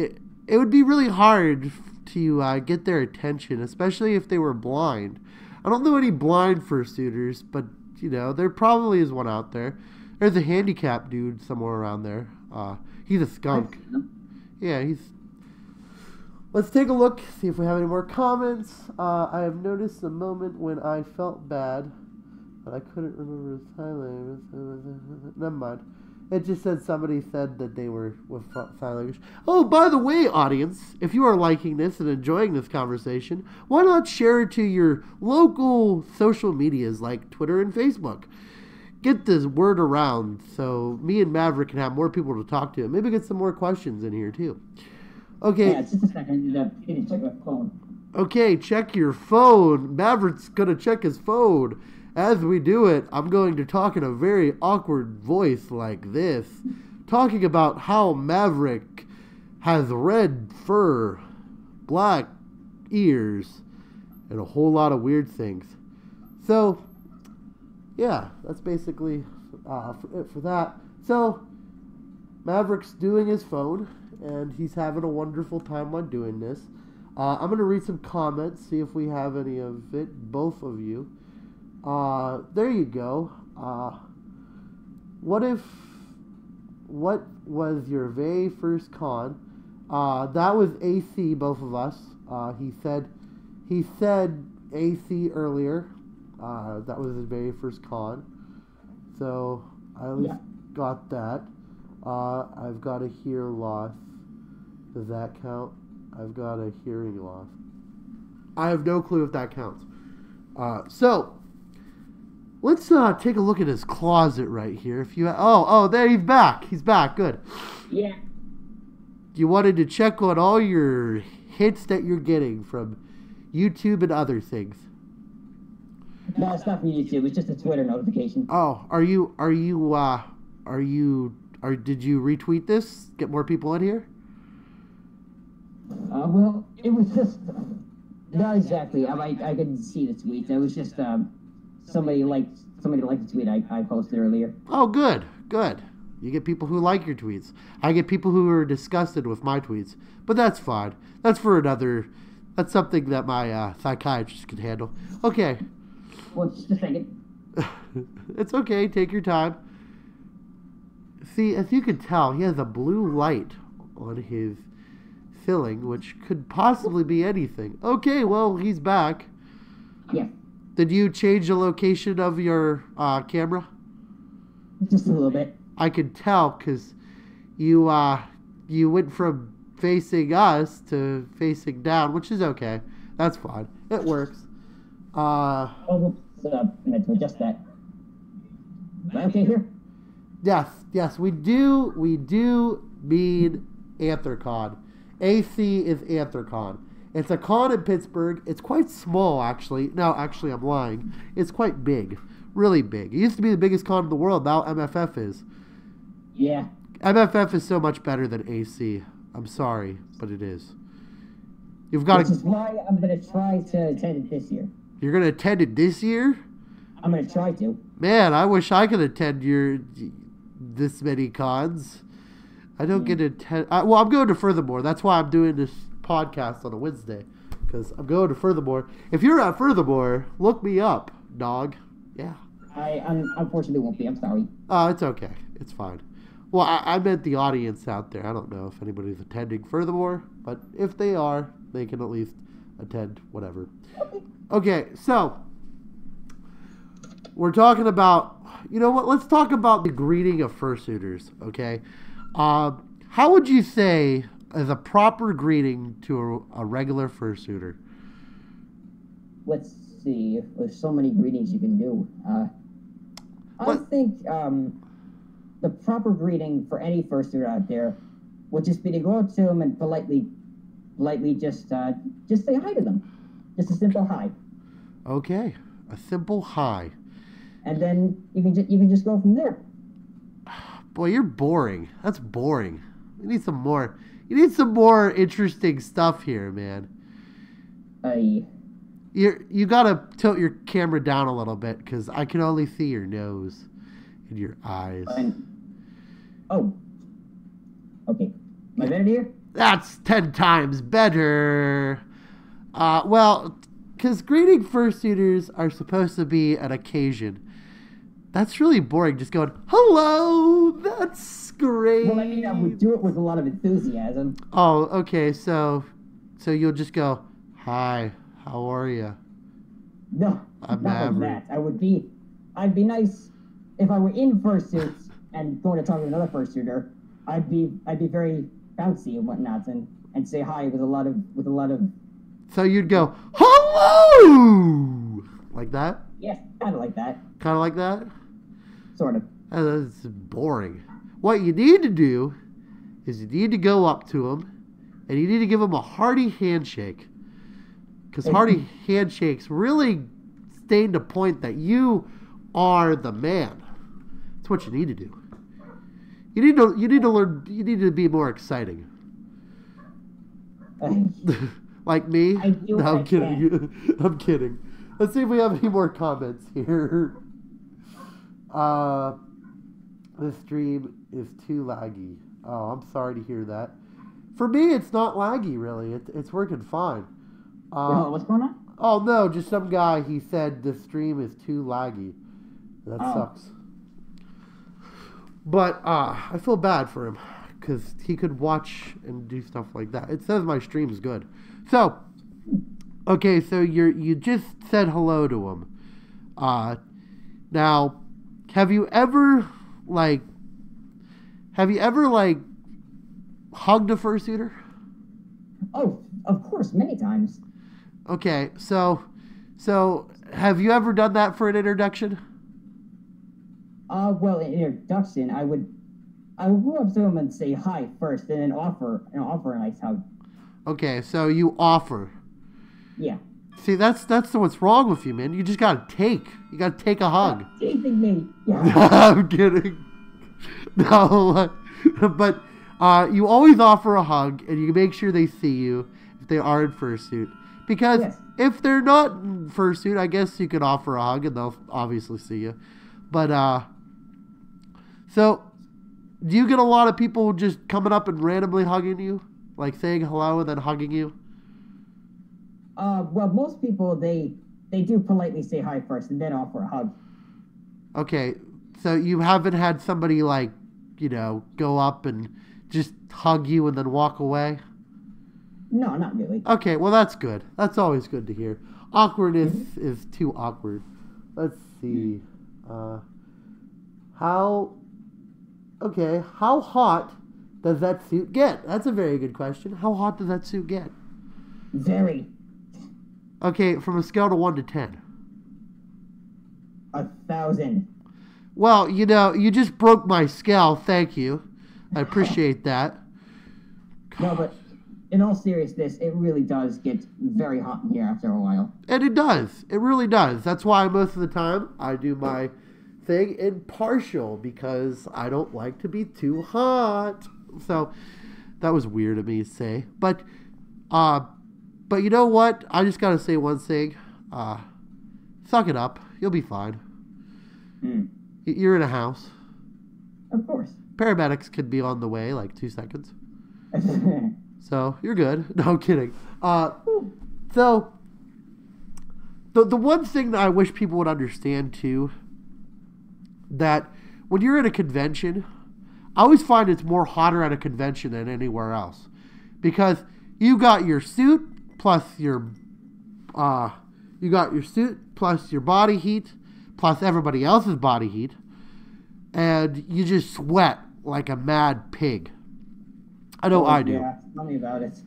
be really hard to get their attention, especially if they were blind. I don't know any blind fursuiters, but you know, there probably is one out there. There's a handicapped dude somewhere around there. He's a skunk. Yeah, he's... Let's take a look, see if we have any more comments. I have noticed a moment when I felt bad, but I couldn't remember his sign language. Never mind. It just said somebody said that they were with sign language. Oh, by the way, audience, if you are liking this and enjoying this conversation, why not share it to your local social medias like Twitter and Facebook? Get this word around so me and Maverick can have more people to talk to, and maybe get some more questions in here too. Okay. Yeah, just a second. Check my phone. Okay, check your phone. Maverick's gonna check his phone. As we do it, I'm going to talk in a very awkward voice like this, talking about how Maverick has red fur, black ears, and a whole lot of weird things. So, yeah, that's basically it for that. So, Maverick's doing his phone, and he's having a wonderful time while doing this. I'm going to read some comments, see if we have any of it, both of you. There you go. What was your very first con? That was AC, both of us. He said AC earlier. That was his very first con. So I at least got that. I've got a hearing loss. Does that count? I've got a hearing loss. I have no clue if that counts. So let's take a look at his closet right here. If you there he's back. He's back. Good. Yeah. You wanted to check on all your hits that you're getting from YouTube and other things. No, it's not from YouTube. It's just a Twitter notification. Oh, did you retweet this? Get more people in here? Well, it was just not exactly. I couldn't see the tweets. It was just somebody liked the tweet I posted earlier. Oh, good. You get people who like your tweets. I get people who are disgusted with my tweets, but that's fine. That's something that my psychiatrist can handle. Okay. Well, just a second. It's okay. Take your time. See, as you can tell, he has a blue light on his filling, which could possibly be anything. Okay, well, he's back. Yeah. Did you change the location of your camera? Just a little bit. I could tell because you went from facing us to facing down, which is okay. That's fine. It works. Oh, to adjust that. Am I okay here? Yes, we do mean Anthrocon. AC is Anthrocon. It's a con in Pittsburgh. It's quite small, actually. No, actually, I'm lying. It's quite big. Really big. It used to be the biggest con in the world. Now MFF is. Yeah. MFF is so much better than AC. I'm sorry, but it is. You've got Which is why I'm going to try to attend it this year. You're going to attend it this year? I'm going to try to. Man, I wish I could attend this many cons. I don't get to attend. Well, I'm going to Furthermore. That's why I'm doing this podcast on a Wednesday, because I'm going to Furthermore. If you're at Furthermore, look me up, dog. Yeah. I unfortunately won't be. I'm sorry. It's okay. It's fine. Well, I meant the audience out there. I don't know if anybody's attending Furthermore, but if they are, they can at least attend whatever. Okay, so we're talking about, you know what? Let's talk about the greeting of fursuiters, okay? How would you say is a proper greeting to a regular fursuiter? Let's see. There's so many greetings you can do. I think the proper greeting for any fursuiter out there would just be to go up to them and politely just say hi to them. Just a simple hi. Okay, a simple hi. And then you can just go from there. Boy, you're boring. That's boring. You need some more. You need some more interesting stuff here, man. You gotta tilt your camera down a little bit, because I can only see your nose and your eyes. Oh. Okay. Am I better here? That's 10 times better. Well, because greeting fursuiters are supposed to be an occasion. That's really boring, just going, hello, that's great. Well, I mean, I would do it with a lot of enthusiasm. Oh, okay, so you'll just go, hi, how are you? No, I'm not like that. I'd be nice if I were in fursuits and going to talk to another fursuiter. I'd be very bouncy and whatnot and say hi with a lot of. So you'd go, hello, like that? Yes, kind of like that. Kind of like that? Sort of. That's boring. What you need to do is you need to go up to them and you need to give them a hearty handshake. Because hearty handshakes really stain the point that you are the man. That's what you need to do. You need to learn. You need to be more exciting. Like me? No, I'm kidding. I'm kidding. Let's see if we have any more comments here. This stream is too laggy. Oh, I'm sorry to hear that. For me, it's not laggy, really. It's working fine. What's going on? Oh, no, just some guy, he said the stream is too laggy. That sucks. But I feel bad for him, because he could watch and do stuff like that. It says my stream's good. So, okay, so you just said hello to him. Now, have you ever hugged a fursuiter? Oh, of course, many times. Okay, so have you ever done that for an introduction? Well, an introduction, I would go up to him and say hi first, and then offer a nice hug. Okay, so you offer. Yeah. See, that's what's wrong with you, man. You just gotta take. You gotta take a hug. Taking me. Yeah. I'm kidding. No, but you always offer a hug, and you make sure they see you if they are in fursuit. Because if they're not in fursuit, I guess you could offer a hug, and they'll obviously see you. But so do you get a lot of people just coming up and randomly hugging you, like saying hello and then hugging you? Well, most people, they do politely say hi first and then offer a hug. Okay, so you haven't had somebody, like, you know, go up and just hug you and then walk away? No, not really. Okay, well, that's good. That's always good to hear. Awkwardness is too awkward. Let's see. How hot does that suit get? That's a very good question. How hot does that suit get? Very. Okay, from a scale to 1 to 10. 1,000. Well, you just broke my scale. Thank you. I appreciate that. No, but in all seriousness, it really does get very hot in here after a while. And it does. It really does. That's why most of the time I do my thing in partial, because I don't like to be too hot. So that was weird of me to say. But you know what? I just got to say one thing. Suck it up. You'll be fine. You're in a house. Of course. Paramedics could be on the way like 2 seconds. So you're good. No, I'm kidding. So the one thing that I wish people would understand too, that when you're at a convention, I always find it's more hotter at a convention than anywhere else, because you got your suit plus your body heat plus everybody else's body heat, and you just sweat like a mad pig. I know I do. Yeah, tell me about it.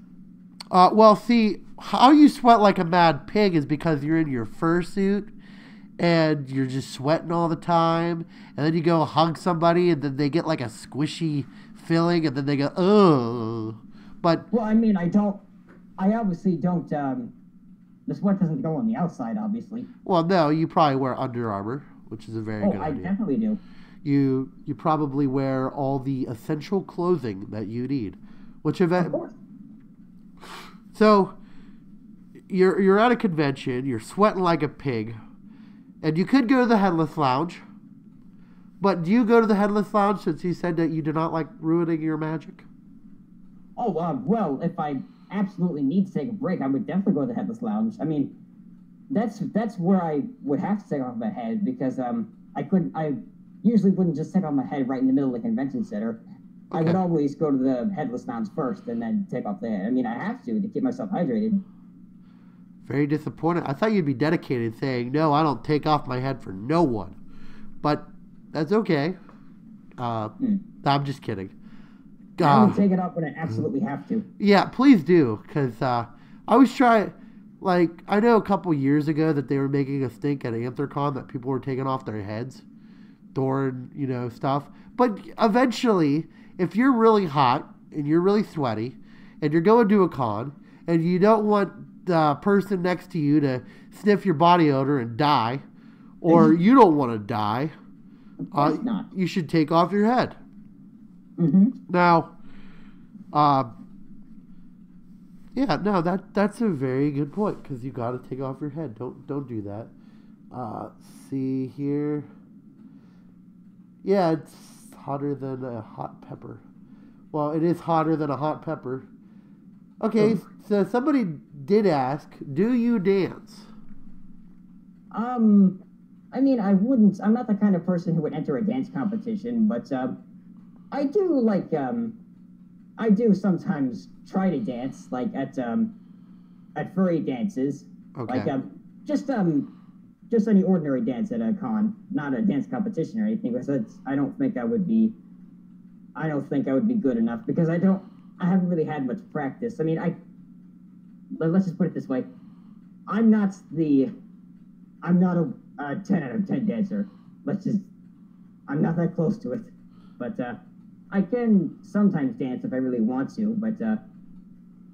Well, see, how you sweat like a mad pig is because you're in your fursuit and you're just sweating all the time, and then you go hug somebody and then they get like a squishy feeling and then they go, oh. But well, I mean, I obviously don't, the sweat doesn't go on the outside, obviously. Well, no, you probably wear Under Armour, which is a very good idea. I definitely do. You probably wear all the essential clothing that you need, which Of course. So you're at a convention, you're sweating like a pig, and you could go to the Headless Lounge. But do you go to the Headless Lounge since you said that you do not like ruining your magic? Oh, well, if I absolutely need to take a break, I would definitely go to the Headless Lounge. I mean, that's where I would have to take off my head, because I usually wouldn't just take off my head right in the middle of the convention center. Okay. I would always go to the Headless Lounge first and then take off the head. I mean, I have to keep myself hydrated. Very disappointed. I thought you'd be dedicated, saying, no, I don't take off my head for no one. But that's okay. I'm just kidding. I would take it off when I absolutely have to. Yeah, please do, because I always try. Like, I know a couple years ago that they were making a stink at Anthrocon that people were taking off their heads during, stuff. But eventually, if you're really hot and you're really sweaty and you're going to a con and you don't want the person next to you to sniff your body odor and die, or you don't want to die, you should take off your head. Now, that's a very good point, because you got to take off your head. Don't do that. See here. Yeah, it's hotter than a hot pepper. Well, it is hotter than a hot pepper. Okay, so somebody did ask, do you dance? I mean, I'm not the kind of person who would enter a dance competition, but I do I do sometimes try to dance, like at furry dances. Okay. Like just any ordinary dance at a con, not a dance competition or anything, because I don't think I would be good enough, because I haven't really had much practice. I mean, let's just put it this way. I'm not a 10 out of 10 dancer. I'm not that close to it. But I can sometimes dance if I really want to, but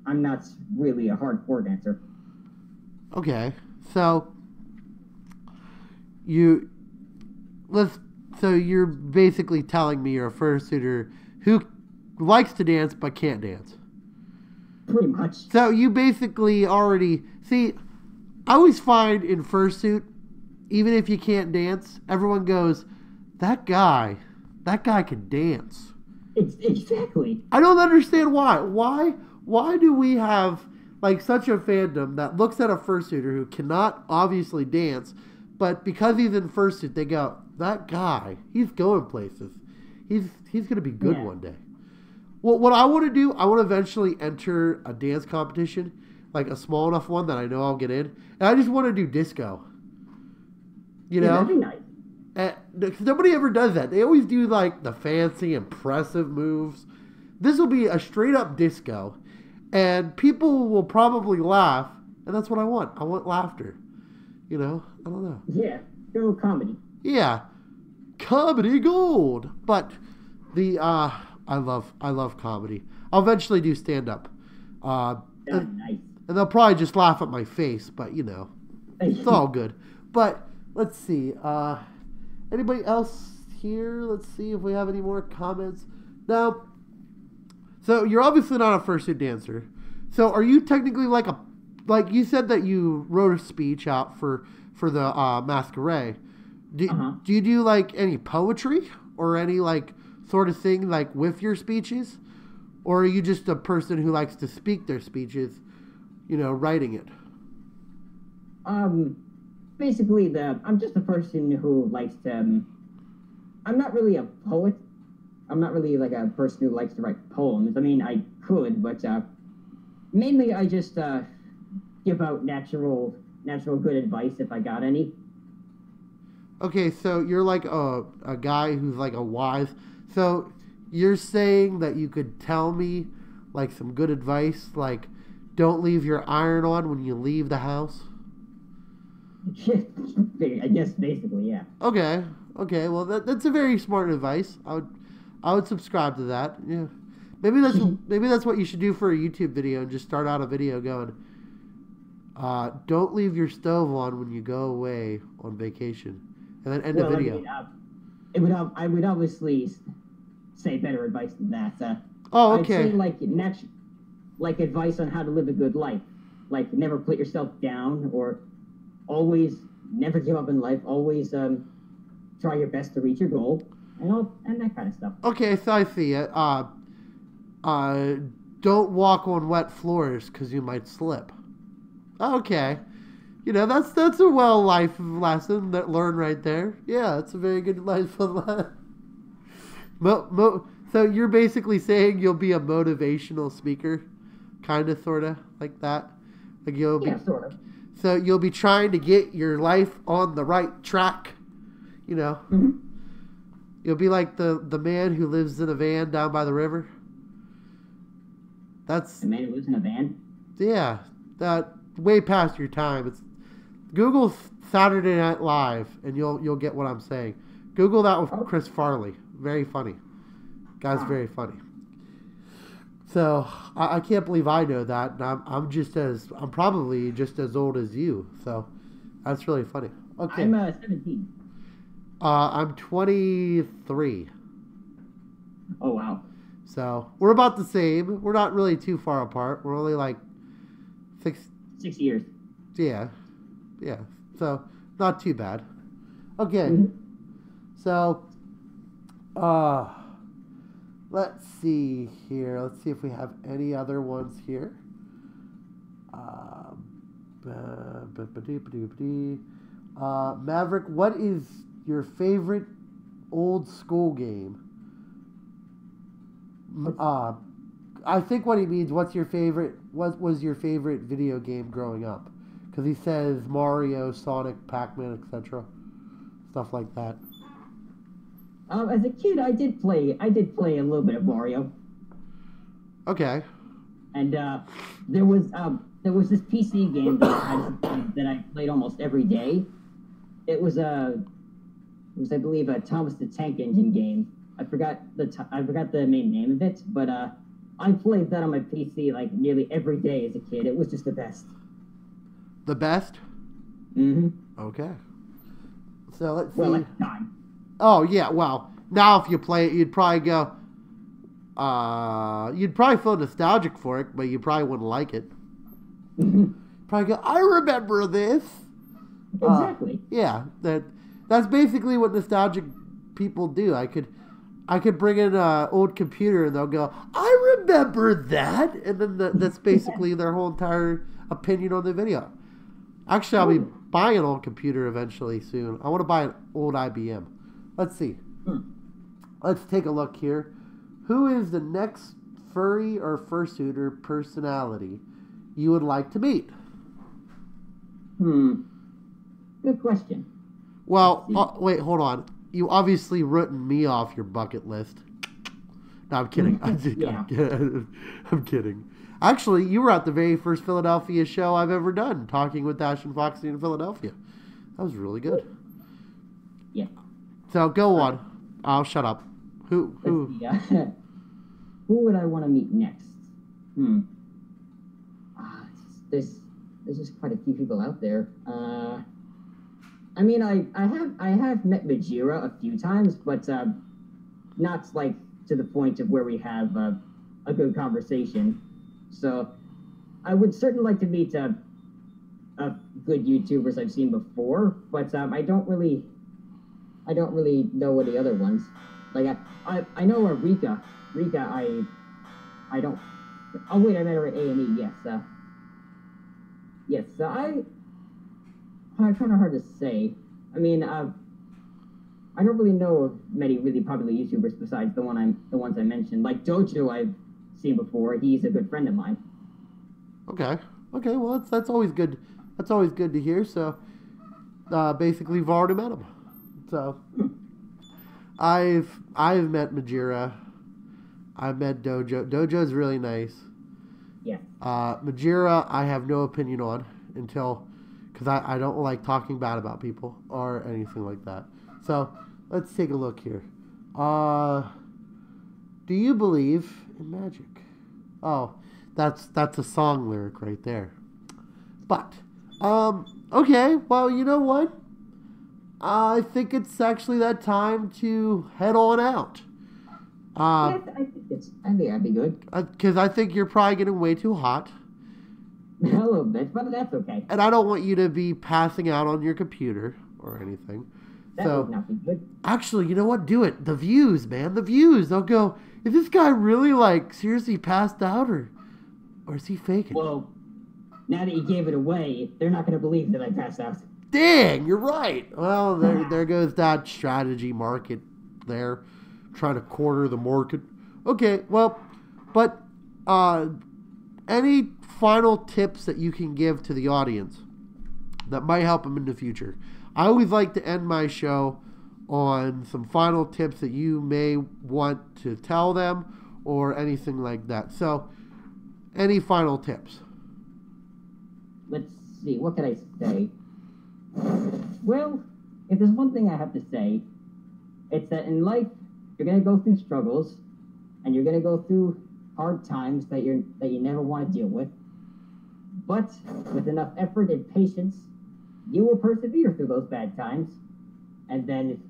I'm not really a hardcore dancer. Okay. So you're basically telling me you're a fursuiter who likes to dance but can't dance. Pretty much. So you basically already see. I always find in fursuit, even if you can't dance, everyone goes, that guy can dance. Exactly. I don't understand why. Why do we have like such a fandom that looks at a fursuiter who cannot obviously dance, but because he's in fursuit, they go, that guy, he's going places. He's going to be good one day. Well, what I want to do, I want to eventually enter a dance competition, like a small enough one that I know I'll get in, and I just want to do disco. You know? That'd be nice. Nobody ever does that. They always do like the fancy, impressive moves. This will be a straight up disco, and people will probably laugh, and that's what I want. I want laughter. I don't know. Yeah, go comedy. Yeah, comedy gold. But the I love comedy. I'll eventually do stand up. Nice. And they'll probably just laugh at my face, but you know, it's all good. But let's see. Anybody else here? Let's see if we have any more comments. Now, so you're obviously not a fursuit dancer. So are you technically like you said that you wrote a speech out for the masquerade? Do you do like any poetry or any like sort of thing like with your speeches, or are you just a person who likes to speak their speeches, you know, writing it? Basically, I'm just a person who likes to. I'm not really a poet. I'm not really like a person who likes to write poems. I mean, I could, but mainly I just give out natural good advice if I got any. Okay, so you're like a guy who's like a wise. So you're saying that you could tell me like some good advice, like don't leave your iron on when you leave the house? I guess basically, yeah. Okay. Well, that's a very smart advice. I would subscribe to that. Yeah. Maybe that's what you should do for a YouTube video, and just start out a video going, don't leave your stove on when you go away on vacation, and then end the video. I mean, I would obviously say better advice than that. Oh, okay. I'd say like advice on how to live a good life, like never put yourself down, or always never give up in life. Always try your best to reach your goal, and that kind of stuff. Okay, so I see it. Don't walk on wet floors because you might slip. Okay. You know, that's a life lesson that learned right there. Yeah, it's a very good life lesson. So you're basically saying you'll be a motivational speaker, kind of, sort of, like that? Like sort of. So you'll be trying to get your life on the right track, you know? Mm-hmm. You'll be like the man who lives in a van down by the river. That's the man who lives in a van? Yeah, that way past your time. It's Google Saturday Night Live, and you'll get what I'm saying. Google that with Chris Farley. Very funny. Guy's very funny. So I can't believe I know that, and I'm probably just as old as you. So that's really funny. Okay. I'm 17. I'm 23. Oh wow. So we're about the same. We're not really too far apart. We're only like 6 years. Yeah. So not too bad. Okay. Mm-hmm. So let's see here. Let's see if we have any other ones here. Maverick, what is your favorite old school game? I think what he means, what was your favorite video game growing up? Because he says Mario, Sonic, Pac-Man, etc. Stuff like that. As a kid, I did play a little bit of Mario. Okay. And there was this PC game that I played almost every day. It was I believe a Thomas the Tank Engine game. I forgot the main name of it, but I played that on my PC like nearly every day as a kid. It was just the best. The best? Mm-hmm. Okay. So let's see. Well, at the time. Oh yeah. Well, now if you play it, you'd probably go. You'd probably feel nostalgic for it, but you probably wouldn't like it. Probably go, I remember this. Exactly. Yeah. That's basically what nostalgic people do. I could bring in an old computer and they'll go, I remember that, and then that's basically their whole entire opinion on the video. Actually, I'll be buying an old computer eventually soon. I want to buy an old IBM. Let's see. Let's take a look here. Who is the next furry or fursuiter personality you would like to meet? Good question. Well, wait, hold on. You obviously written me off your bucket list. No, I'm kidding. I'm kidding. Actually, you were at the very first Philadelphia show I've ever done, talking with Dashingfoxie in Philadelphia. That was really good. Yeah. So go on. I'll shut up. Who? Let's see, who would I want to meet next? There's just quite a few people out there. I mean, I have met Majira a few times, but not like to the point of where we have a good conversation. So I would certainly like to meet good YouTubers I've seen before, but I don't really know any other ones. Like I know Rika. I don't. Oh wait, I met her at A&E. Yes. Yes. Kind of hard to say. I mean, I don't really know of many really popular YouTubers besides the ones I mentioned. Like Dojo, I've seen before. He's a good friend of mine. Okay. Well, that's always good. That's always good to hear. So, basically, you've already met him. So, I've met Majira. I've met Dojo. Dojo's really nice. Yeah. Majira, I have no opinion on because I don't like talking bad about people or anything like that. So, let's take a look here. Do you believe in magic? Oh, that's a song lyric right there. But, okay, well, you know what? I think it's actually that time to head on out. I think that'd be good. Because I think you're probably getting way too hot. A little bit, but that's okay. And I don't want you to be passing out on your computer or anything. That would not be good. Actually, you know what? Do it. The views, man. The views. They'll go, is this guy really, like, seriously passed out or is he faking? Well, now that you gave it away, they're not going to believe that I passed out. Dang, you're right. Well, there goes that strategy market there. Trying to corner the market. Okay, well, but any final tips that you can give to the audience that might help them in the future? I always like to end my show on some final tips that you may want to tell them or anything like that. So, any final tips? Let's see, what can I say? Well, if there's one thing I have to say, it's that in life, you're going to go through struggles, and you're going to go through hard times that you never want to deal with. But with enough effort and patience, you will persevere through those bad times, and then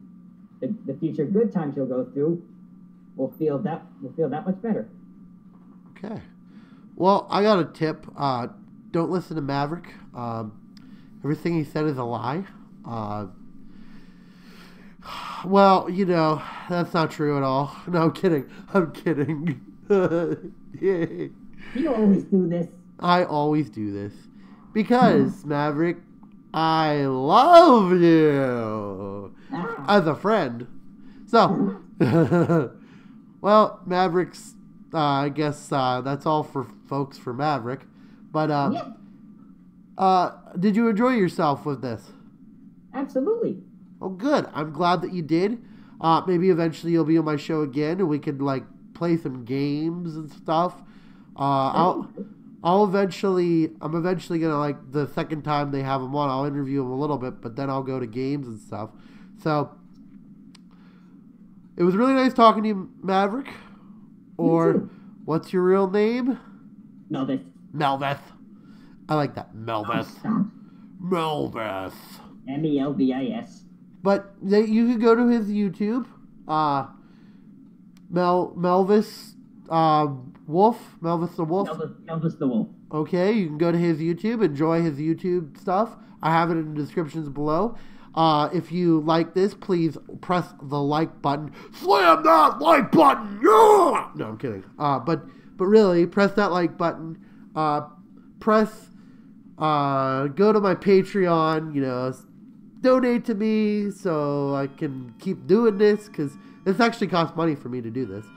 the future good times you'll go through will feel that much better. Okay. Well, I got a tip. Don't listen to Maverick. Everything he said is a lie. Well, you know, that's not true at all. No, I'm kidding. Yay. You always do this. I always do this. Because, Maverick, I love you. As a friend. So, well, Maverick's, I guess that's all for folks for Maverick. But, did you enjoy yourself with this? Absolutely. Oh, good. I'm glad that you did. Maybe eventually you'll be on my show again, and we could play some games and stuff. I'm eventually gonna the second time they have him on, I'll interview him a little bit, but then I'll go to games and stuff. So it was really nice talking to you, Maverick. Or what's your real name? Melvis. I like that. Melvis. Melvis. Melvis. But you could go to his YouTube, Melvis Wolf, Melvis the Wolf. Melvis the Wolf. Okay, you can go to his YouTube, enjoy his YouTube stuff. I have it in the descriptions below. If you like this, please press the like button. Slam that like button! Yeah! No, I'm kidding. But really, press that like button. Go to my Patreon, donate to me so I can keep doing this, because this actually costs money for me to do this.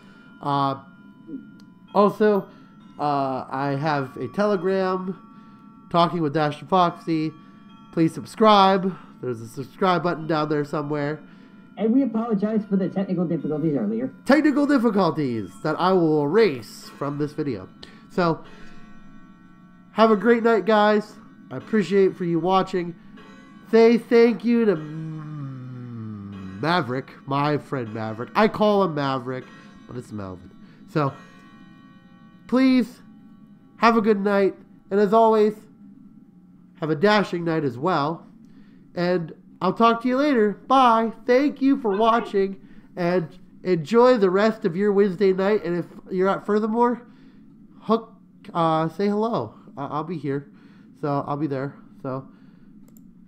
Also, I have a Telegram, Talking with dashingfoxie. Please subscribe. There's a subscribe button down there somewhere. And we apologize for the technical difficulties earlier. Technical difficulties that I will erase from this video. So, have a great night, guys. I appreciate for you watching. Say thank you to Maverick, my friend Maverick. I call him Maverick, but it's Melvin. So, please have a good night. And as always, have a dashing night as well. And I'll talk to you later. Bye. Thank you for watching. And enjoy the rest of your Wednesday night. And if you're at Furthermore, say hello. I'll be here. So I'll be there. So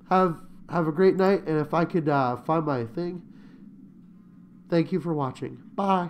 have a great night. And if I could find my thing, thank you for watching. Bye.